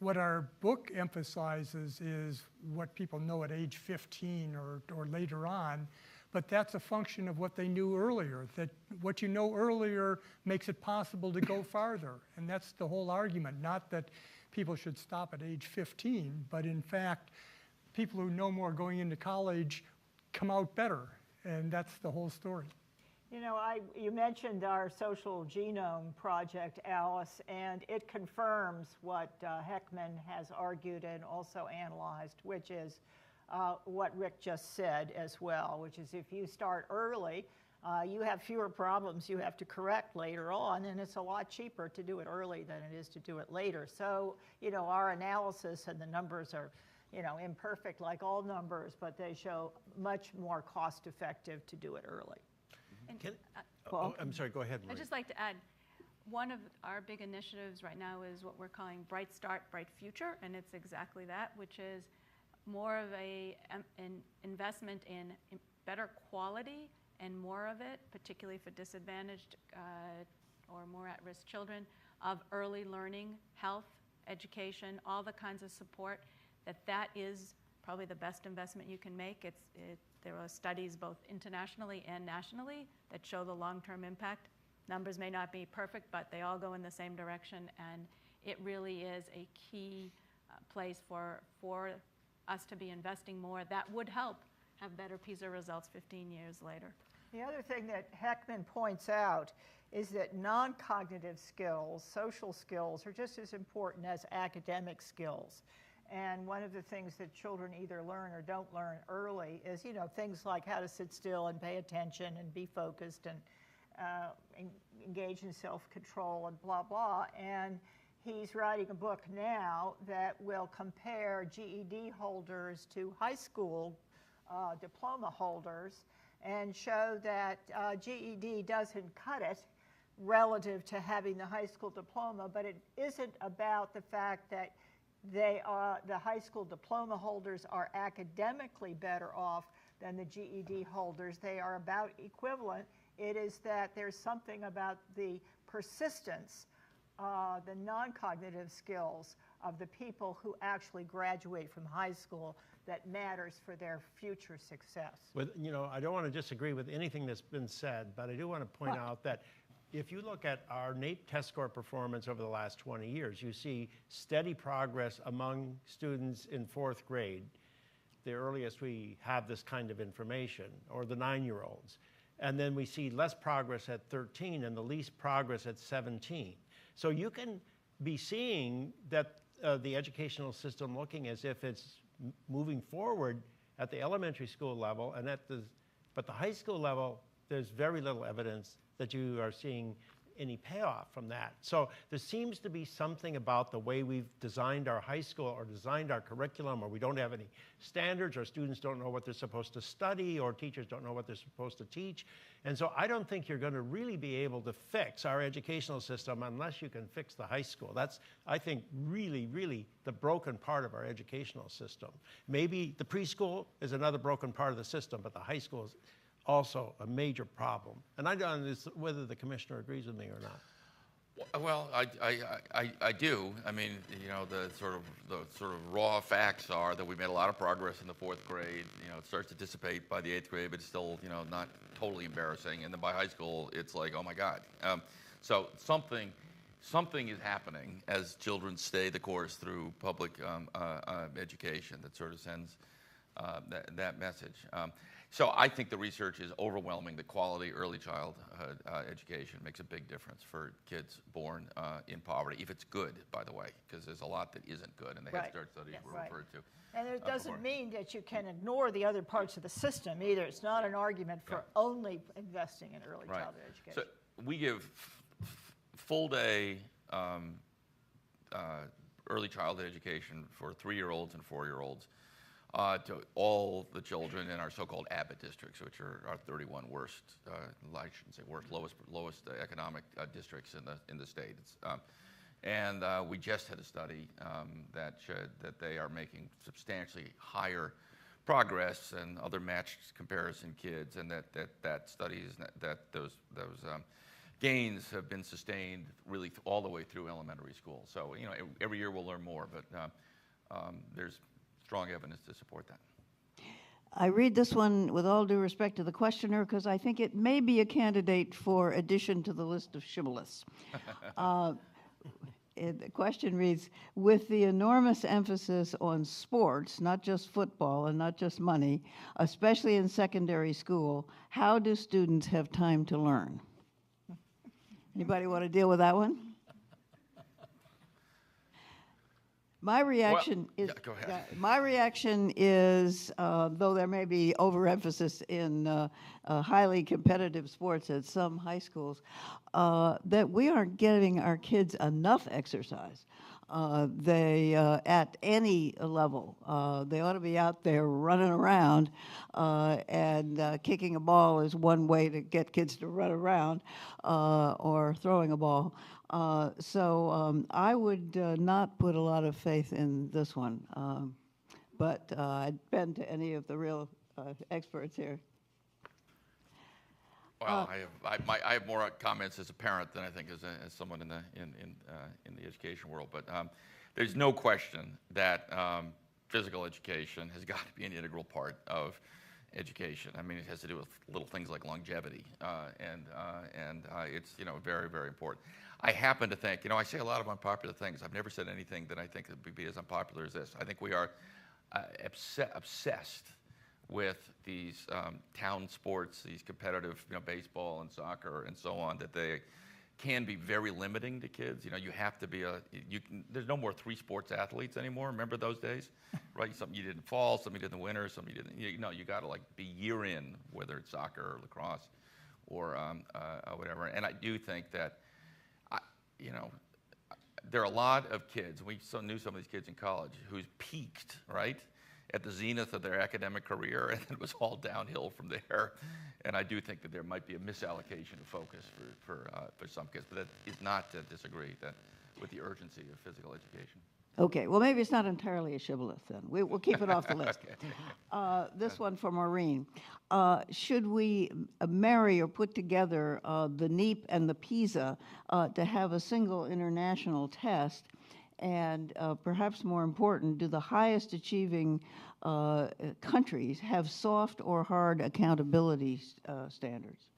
What our book emphasizes is what people know at age 15 or later on, but that's a function of what they knew earlier, that what you know earlier makes it possible to go farther. And that's the whole argument, not that people should stop at age 15, but in fact, people who know more going into college come out better, and that's the whole story. You know, you mentioned our social genome project, Alice, and it confirms what Heckman has argued and also analyzed, which is what Rick just said as well, which is if you start early, you have fewer problems you have to correct later on, and it's a lot cheaper to do it early than it is to do it later. So, you know, our analysis and the numbers are, imperfect like all numbers, but they show much more cost effective to do it early. And, I'm sorry, go ahead, Marie. I'd just like to add, one of our big initiatives right now is what we're calling Bright Start, Bright Future, and it's exactly that, which is more of an investment in better quality and more of it, particularly for disadvantaged or more at-risk children, of early learning, health, education, all the kinds of support, that is probably the best investment you can make. There are studies both internationally and nationally that show the long-term impact. Numbers may not be perfect, but they all go in the same direction, and it really is a key place for us to be investing more. That would help have better PISA results 15 years later. The other thing that Heckman points out is that non-cognitive skills, social skills, are just as important as academic skills. And one of the things that children either learn or don't learn early is, things like how to sit still and pay attention and be focused and engage in self-control and blah, blah. And he's writing a book now that will compare GED holders to high school diploma holders and show that GED doesn't cut it relative to having the high school diploma, but it isn't about the fact that the high school diploma holders are academically better off than the GED holders. They are about equivalent. It is that there's something about the persistence, the non-cognitive skills of the people who actually graduate from high school that matters for their future success. I don't want to disagree with anything that's been said, but I do want to point out that if you look at our NAEP test score performance over the last 20 years, you see steady progress among students in 4th grade, the earliest we have this kind of information, or the 9-year-olds. And then we see less progress at 13 and the least progress at 17. So you can be seeing that the educational system looking as if it's moving forward at the elementary school level, and but the high school level, there's very little evidence that you are seeing any payoff from that. So there seems to be something about the way we've designed our high school or designed our curriculum, or we don't have any standards, or students don't know what they're supposed to study, or teachers don't know what they're supposed to teach. And so I don't think you're going to really be able to fix our educational system unless you can fix the high school. That's, I think, really, really the broken part of our educational system. Maybe the preschool is another broken part of the system, but the high school is also a major problem. And I don't know whether the commissioner agrees with me or not. Well, I do. I mean, the sort of raw facts are that we made a lot of progress in the 4th grade. It starts to dissipate by the 8th grade, but it's still, not totally embarrassing. And then by high school, it's like, oh my God. So something is happening as children stay the course through public education that sort of sends that message. So I think the research is overwhelming. The quality early childhood education makes a big difference for kids born in poverty, if it's good, by the way, because there's a lot that isn't good, and the Head Start studies were referred to. And it doesn't mean that you can ignore the other parts of the system either. It's not an argument for only investing in early childhood education. So we give full-day early childhood education for 3-year-olds and 4-year-olds. To all the children in our so-called Abbott districts, which are our 31 worst, I shouldn't say worst, lowest economic districts in the state. And we just had a study that showed that they are making substantially higher progress than other matched comparison kids, and that studies that those gains have been sustained really all the way through elementary school. So every year we'll learn more, but there's strong evidence to support that. I read this one with all due respect to the questioner because I think it may be a candidate for addition to the list of shibboleths. The question reads, with the enormous emphasis on sports, not just football and not just money, especially in secondary school, how do students have time to learn? Anybody want to deal with that one? My reaction go ahead. My reaction is, though there may be overemphasis in highly competitive sports at some high schools, that we aren't giving our kids enough exercise. They, at any level, they ought to be out there running around, and kicking a ball is one way to get kids to run around, or throwing a ball. So I would not put a lot of faith in this one, but I'd bend to any of the real experts here. Well, I have more comments as a parent than I think as someone in the education world. But there's no question that physical education has got to be an integral part of education. I mean, it has to do with little things like longevity, and it's very, very important. I happen to think, I say a lot of unpopular things. I've never said anything that I think would be as unpopular as this. I think we are obsessed with these town sports, these competitive, baseball and soccer and so on, that they can be very limiting to kids. You have to be there's no more 3 sports athletes anymore. Remember those days, right? Something you did in fall, something you did in the winter, something you did. You got to be year in, whether it's soccer or lacrosse or whatever. And I do think that, there are a lot of kids. We knew some of these kids in college who's peaked, right, at the zenith of their academic career, and it was all downhill from there. And I do think that there might be a misallocation of focus for some kids, but that is not to disagree with the urgency of physical education. Okay, well, maybe it's not entirely a shibboleth then. We'll keep it off the list. Okay. This one for Maureen. Should we marry or put together the NEEP and the PISA to have a single international test? And perhaps more important, do the highest achieving countries have soft or hard accountability standards?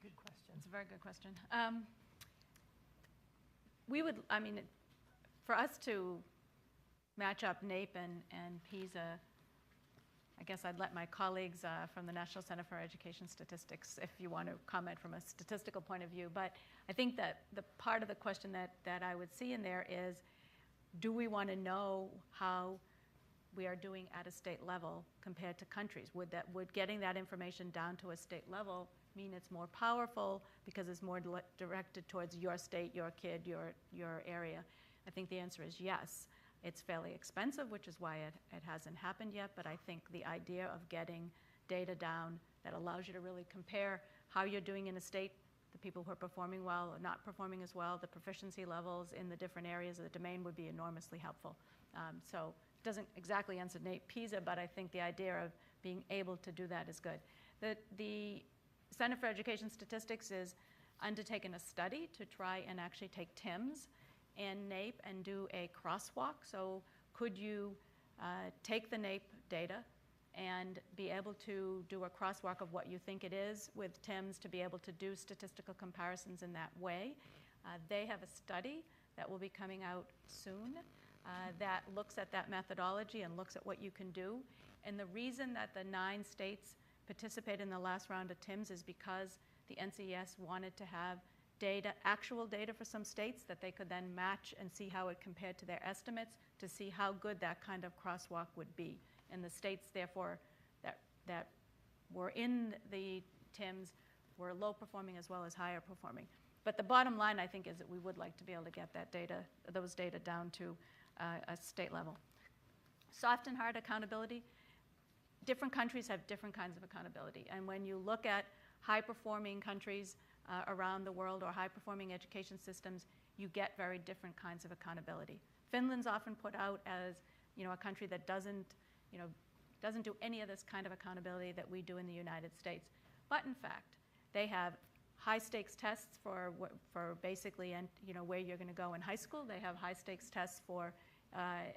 Good question. It's a very good question. For us to match up NAEP and PISA, I guess I'd let my colleagues from the National Center for Education Statistics, if you want to comment from a statistical point of view. But I think that the part of the question that I would see in there is, do we want to know how we are doing at a state level compared to countries? Would getting that information down to a state level mean it's more powerful because it's more directed towards your state, your kid, your area? I think the answer is yes. It's fairly expensive, which is why it hasn't happened yet, but I think the idea of getting data down that allows you to really compare how you're doing in a state, the people who are performing well or not performing as well, the proficiency levels in the different areas of the domain would be enormously helpful. So it doesn't exactly answer NAEP PISA, but I think the idea of being able to do that is good. The Center for Education Statistics is undertaken a study to try and actually take TIMSS and NAEP and do a crosswalk. So could you take the NAEP data and be able to do a crosswalk of what you think it is with TIMSS to be able to do statistical comparisons in that way? They have a study that will be coming out soon that looks at that methodology and looks at what you can do. And the reason that the 9 states participated in the last round of TIMSS is because the NCES wanted to have data, actual data for some states that they could then match and see how it compared to their estimates to see how good that kind of crosswalk would be. And the states, therefore, that were in the TIMSS were low performing as well as higher performing. But the bottom line, I think, is that we would like to be able to get that data, those data down to a state level. Soft and hard accountability. Different countries have different kinds of accountability. And when you look at high-performing countries around the world or high-performing education systems, you get very different kinds of accountability. Finland's often put out as a country that doesn't do any of this kind of accountability that we do in the United States. But in fact, they have high-stakes tests for basically where you're going to go in high school. They have high-stakes tests for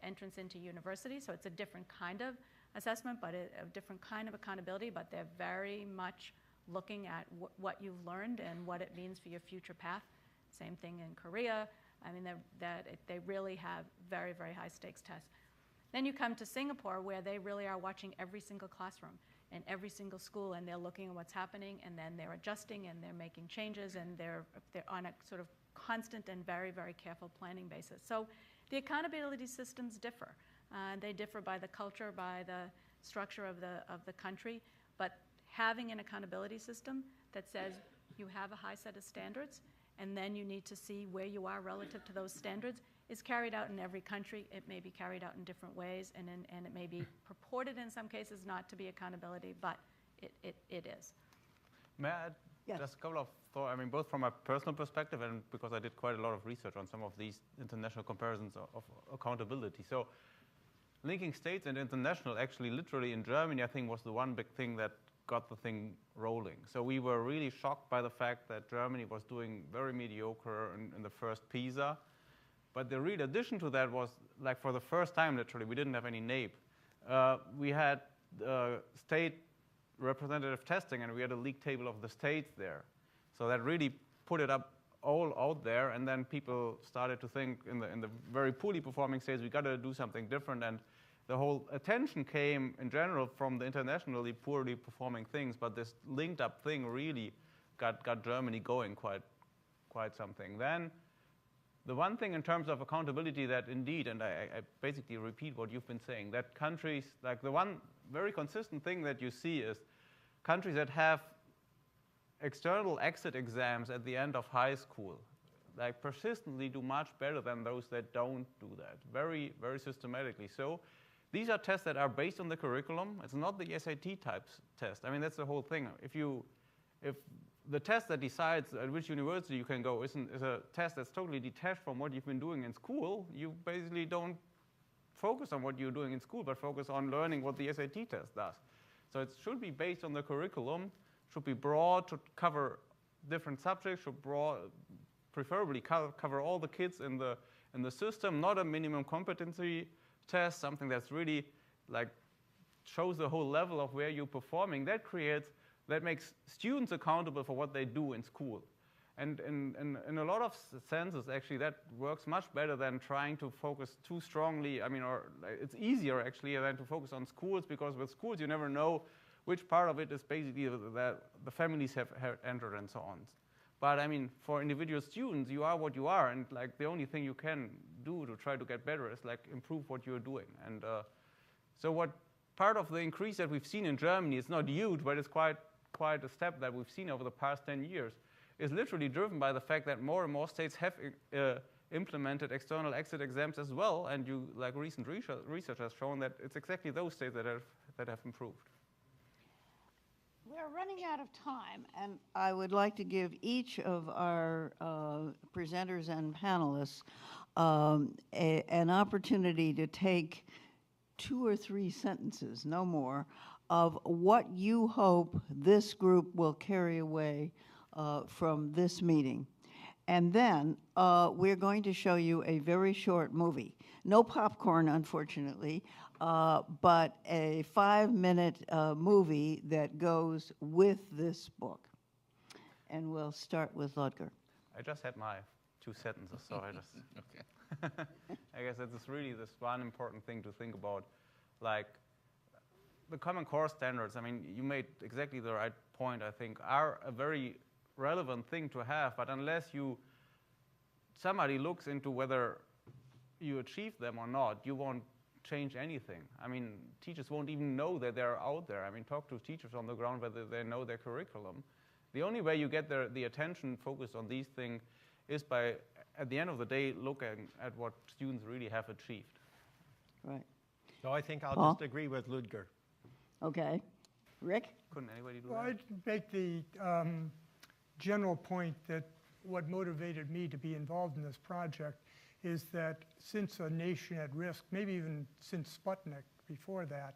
entrance into university. So it's a different kind of assessment, but a different kind of accountability. But they're very much looking at what you've learned and what it means for your future path. Same thing in Korea. I mean, they really have very, very high stakes tests. Then you come to Singapore, where they really are watching every single classroom and every single school, and they're looking at what's happening, and then they're adjusting and they're making changes, and they're on a sort of constant and very, very careful planning basis. So the accountability systems differ. They differ by the culture, by the structure of the country, but having an accountability system that says you have a high set of standards and then you need to see where you are relative to those standards, is carried out in every country. It may be carried out in different ways, and it may be purported in some cases not to be accountability, but it is. May I add Yes. just a couple of thoughts? I mean, both from a personal perspective and because I did quite a lot of research on some of these international comparisons of accountability. So linking states and international, actually, literally in Germany, I think was the one big thing that got the thing rolling. So we were really shocked by the fact that Germany was doing very mediocre in the first PISA. But the real addition to that was, like, for the first time, literally, we didn't have any NAEP. We had state representative testing, and we had a league table of the states there. So that really put it up all out there, and then people started to think in the very poorly performing states, we got to do something different, and the whole attention came in general from the internationally poorly performing things, but this linked up thing really got Germany going quite something. Then the one thing in terms of accountability that indeed, and I basically repeat what you've been saying, that countries, like the one very consistent thing that you see is countries that have external exit exams at the end of high school, like persistently do much better than those that don't do that, very, very systematically. So these are tests that are based on the curriculum. It's not the SAT types test. I mean, that's the whole thing. If the test that decides at which university you can go is a test that's totally detached from what you've been doing in school, you basically don't focus on what you're doing in school, but focus on learning what the SAT test does. So it should be based on the curriculum, should be broad to cover different subjects, should preferably cover all the kids in the system, not a minimum competency test, something that's really like shows the whole level of where you're performing. That makes students accountable for what they do in school. And in a lot of senses, actually, that works much better than trying to focus too strongly. I mean, or it's easier, actually, than to focus on schools, because with schools, you never know which part of it is basically that the families have entered and so on. But, I mean, for individual students, you are what you are, and, like, the only thing you can do to try to get better is, like, improve what you're doing. And so what part of the increase that we've seen in Germany, it's not huge, but it's quite a step that we've seen over the past 10 years, is literally driven by the fact that more and more states have implemented external exit exams as well, and recent research has shown that it's exactly those states that have improved. We're running out of time, and I would like to give each of our presenters and panelists an opportunity to take 2 or 3 sentences, no more, of what you hope this group will carry away from this meeting. And then we're going to show you a very short movie. No popcorn, unfortunately, but a 5-minute movie that goes with this book. And we'll start with Ludger. I just had my 2 sentences, so I just... Okay. I guess it's really this one important thing to think about, like the Common Core standards. I mean, you made exactly the right point, I think, are a very relevant thing to have, but unless somebody looks into whether you achieve them or not, you won't change anything. I mean, teachers won't even know that they're out there. I mean, talk to teachers on the ground whether they know their curriculum. The only way you get the attention focused on these things is by, at the end of the day, looking at what students really have achieved. Right. So I think I'll Paul? just agree with Ludger. Okay. Rick? Couldn't anybody do Well, that? I'd make the general point that what motivated me to be involved in this project is that since A Nation at Risk, maybe even since Sputnik before that,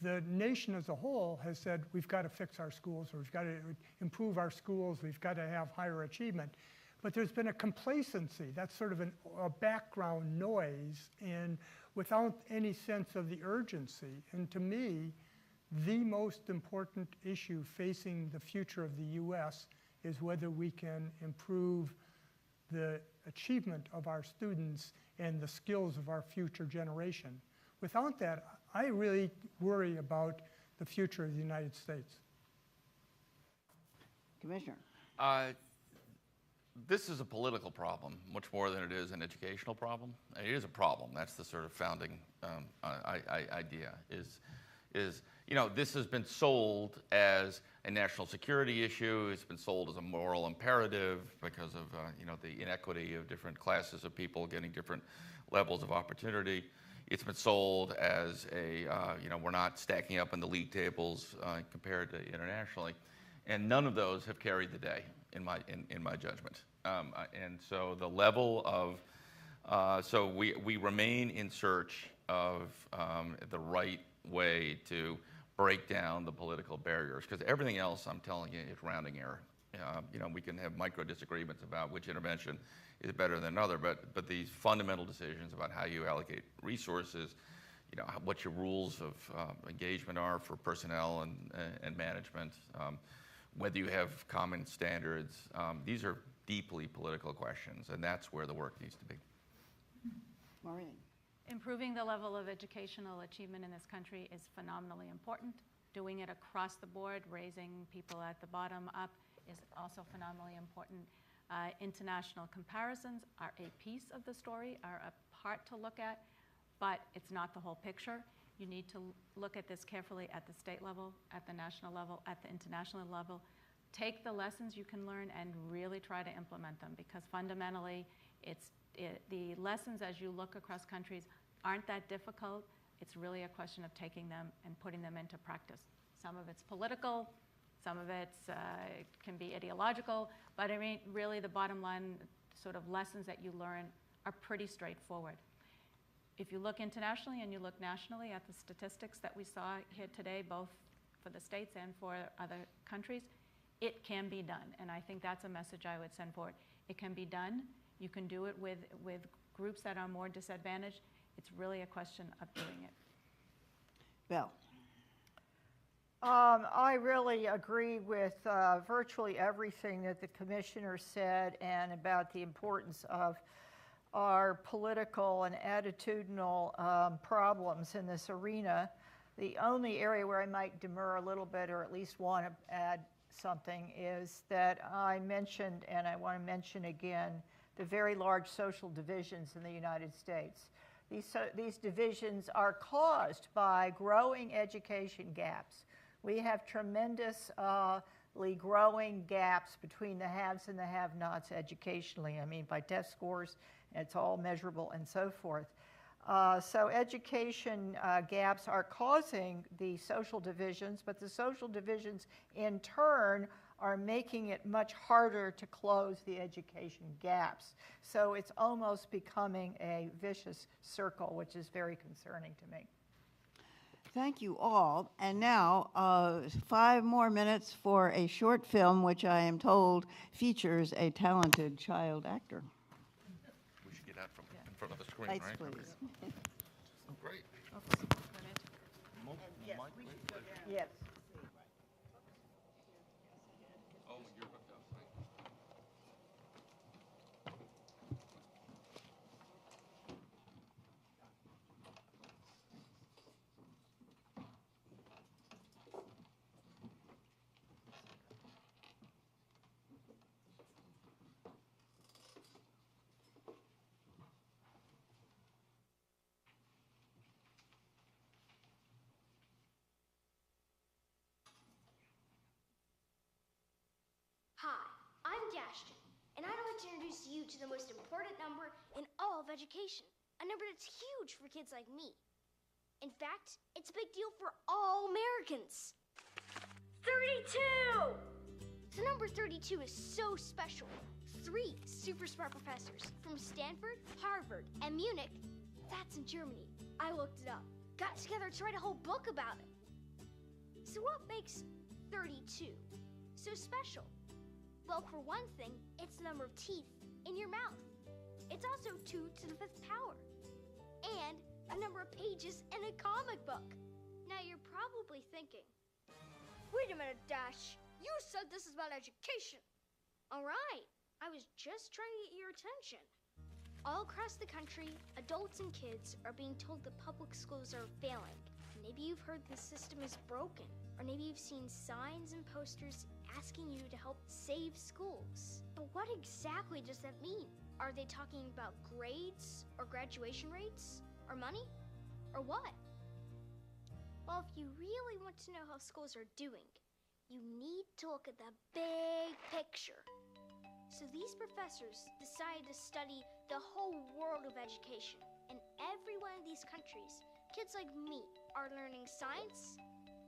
the nation as a whole has said we've got to fix our schools, or we've got to improve our schools, we've got to have higher achievement. But there's been a complacency, that's sort of a background noise, and without any sense of the urgency. And to me, the most important issue facing the future of the U.S. is whether we can improve the achievement of our students and the skills of our future generation. Without that, I really worry about the future of the United States. Commissioner? This is a political problem, much more than it is an educational problem. It is a problem. That's the sort of founding idea. Is this has been sold as a national security issue. It's been sold as a moral imperative because of, the inequity of different classes of people getting different levels of opportunity. It's been sold as we're not stacking up in the league tables compared to internationally. And none of those have carried the day in my judgment. And so the level of, so we remain in search of the right way to break down the political barriers, because everything else, I'm telling you, is rounding error. We can have micro disagreements about which intervention is better than another, but these fundamental decisions about how you allocate resources, what your rules of engagement are for personnel and management, whether you have common standards, these are deeply political questions, and that's where the work needs to be. Maureen. Improving the level of educational achievement in this country is phenomenally important. Doing it across the board, raising people at the bottom up, is also phenomenally important. International comparisons are a piece of the story, are a part to look at, but it's not the whole picture. You need to look at this carefully at the state level, at the national level, at the international level. Take the lessons you can learn and really try to implement them, because fundamentally the lessons as you look across countries aren't that difficult. It's really a question of taking them and putting them into practice. Some of it's political, some of it can be ideological, but I mean, really the bottom line sort of lessons that you learn are pretty straightforward. If you look internationally and you look nationally at the statistics that we saw here today, both for the states and for other countries, it can be done. And I think that's a message I would send forward. It can be done. You can do it with groups that are more disadvantaged. It's really a question of doing it. Belle. I really agree with virtually everything that the commissioner said, and about the importance of our political and attitudinal problems in this arena. The only area where I might demur a little bit, or at least want to add something, is that I mentioned, and I want to mention again, the very large social divisions in the United States. These divisions are caused by growing education gaps. We have tremendously growing gaps between the haves and the have-nots educationally. I mean, by test scores, it's all measurable and so forth. So education gaps are causing the social divisions, but the social divisions in turn are making it much harder to close the education gaps. So it's almost becoming a vicious circle, which is very concerning to me. Thank you all. And now, 5 more minutes for a short film, which I am told features a talented child actor. We should get out from in front of the screen, Lights, right? please. Great. Yes. Oh, you're hooked up. Hi, I'm Dashton, and I'd like to introduce you to the most important number in all of education, a number that's huge for kids like me. In fact, it's a big deal for all Americans. 32! So number 32 is so special. 3 super smart professors from Stanford, Harvard, and Munich, that's in Germany. I looked it up, got together to write a whole book about it. So what makes 32 so special? Well, for one thing, it's the number of teeth in your mouth. It's also 2 to the 5th power. And a number of pages in a comic book. Now you're probably thinking, wait a minute, Dash. You said this is about education. All right, I was just trying to get your attention. All across the country, adults and kids are being told the public schools are failing. Maybe you've heard the system is broken, or maybe you've seen signs and posters asking you to help save schools. But what exactly does that mean? Are they talking about grades, or graduation rates, or money, or what? Well, if you really want to know how schools are doing, you need to look at the big picture. So these professors decided to study the whole world of education. In every one of these countries, kids like me are learning science,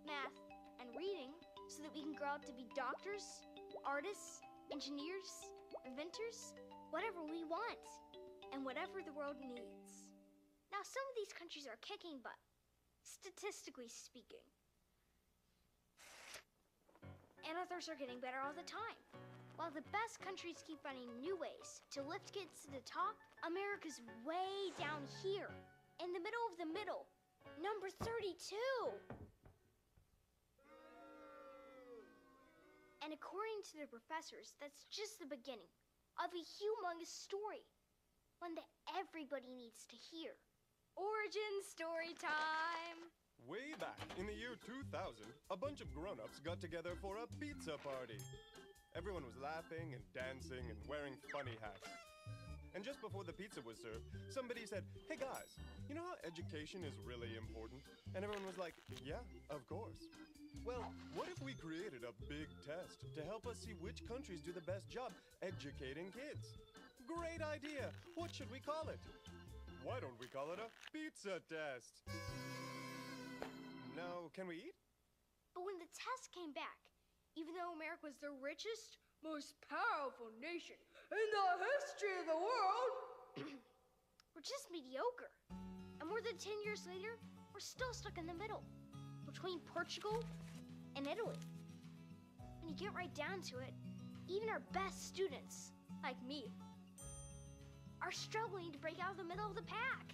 math, and reading so that we can grow up to be doctors, artists, engineers, inventors, whatever we want, and whatever the world needs. Now, some of these countries are kicking butt, statistically speaking. And others are getting better all the time. While the best countries keep finding new ways to lift kids to the top, America's way down here, in the middle of the middle, number 32. And according to the professors, that's just the beginning of a humongous story, one that everybody needs to hear. Origin story time! Way back in the year 2000, a bunch of grown-ups got together for a pizza party. Everyone was laughing and dancing and wearing funny hats. And just before the pizza was served, somebody said, "Hey guys, you know how education is really important?" And everyone was like, "Yeah, of course." Well, what if we created a big test to help us see which countries do the best job educating kids? Great idea! What should we call it? Why don't we call it a pizza test? Now, can we eat? But when the test came back, even though America was the richest, most powerful nation in the history of the world, we're just mediocre. And more than 10 years later, we're still stuck in the middle, between Portugal and Italy. When you get right down to it, even our best students, like me, are struggling to break out of the middle of the pack.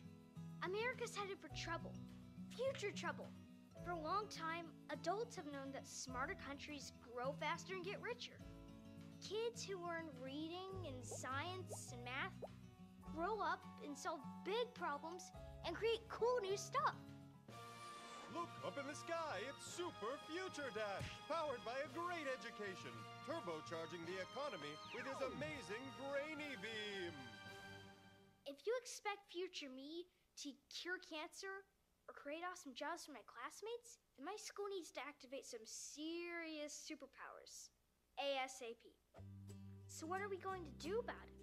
America's headed for trouble, future trouble. For a long time, adults have known that smarter countries grow faster and get richer. Kids who learn reading and science and math grow up and solve big problems and create cool new stuff. Look, up in the sky, it's Super Future Dash, powered by a great education, turbocharging the economy with his amazing brainy beam. If you expect future me to cure cancer or create awesome jobs for my classmates, then my school needs to activate some serious superpowers, ASAP. So what are we going to do about it?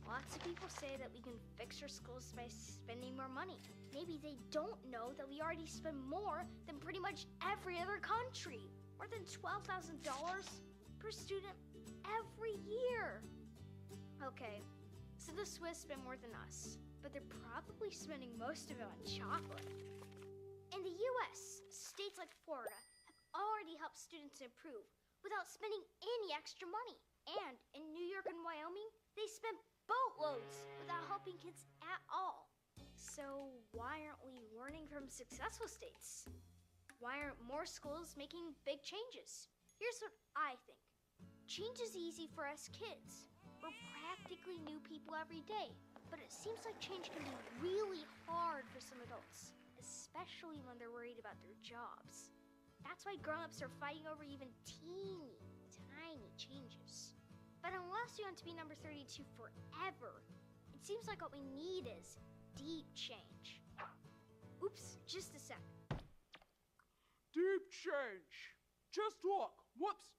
Lots of people say that we can fix our schools by spending more money. Maybe they don't know that we already spend more than pretty much every other country. More than $12,000 per student every year. Okay, so the Swiss spend more than us, but they're probably spending most of it on chocolate. In the US, states like Florida have already helped students improve without spending any extra money. And in New York and Wyoming, they spend boatloads without helping kids at all. So why aren't we learning from successful states? Why aren't more schools making big changes? Here's what I think. Change is easy for us kids. We're practically new people every day. But it seems like change can be really hard for some adults, especially when they're worried about their jobs. That's why grown-ups are fighting over even teeny, tiny changes. But unless you want to be number 32 forever, it seems like what we need is deep change. Oops, just a sec. Deep change. Just look. Whoops.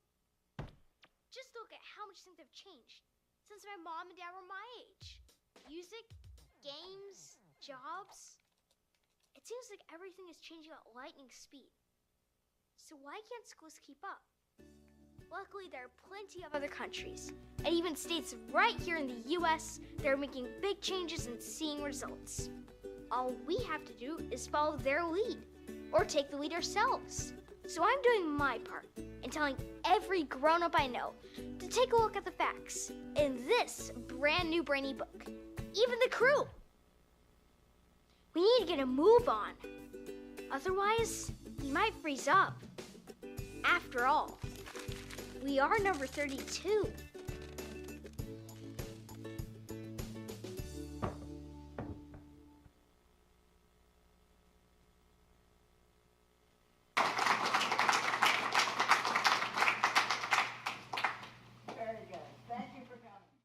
Just look at how much things have changed since my mom and dad were my age. Music, games, jobs. It seems like everything is changing at lightning speed. So why can't schools keep up? Luckily, there are plenty of other countries, and even states right here in the US that are making big changes and seeing results. All we have to do is follow their lead, or take the lead ourselves. So I'm doing my part and telling every grown-up I know to take a look at the facts in this brand new brainy book. Even the crew. We need to get a move on. Otherwise, we might freeze up. After all, we are number 32.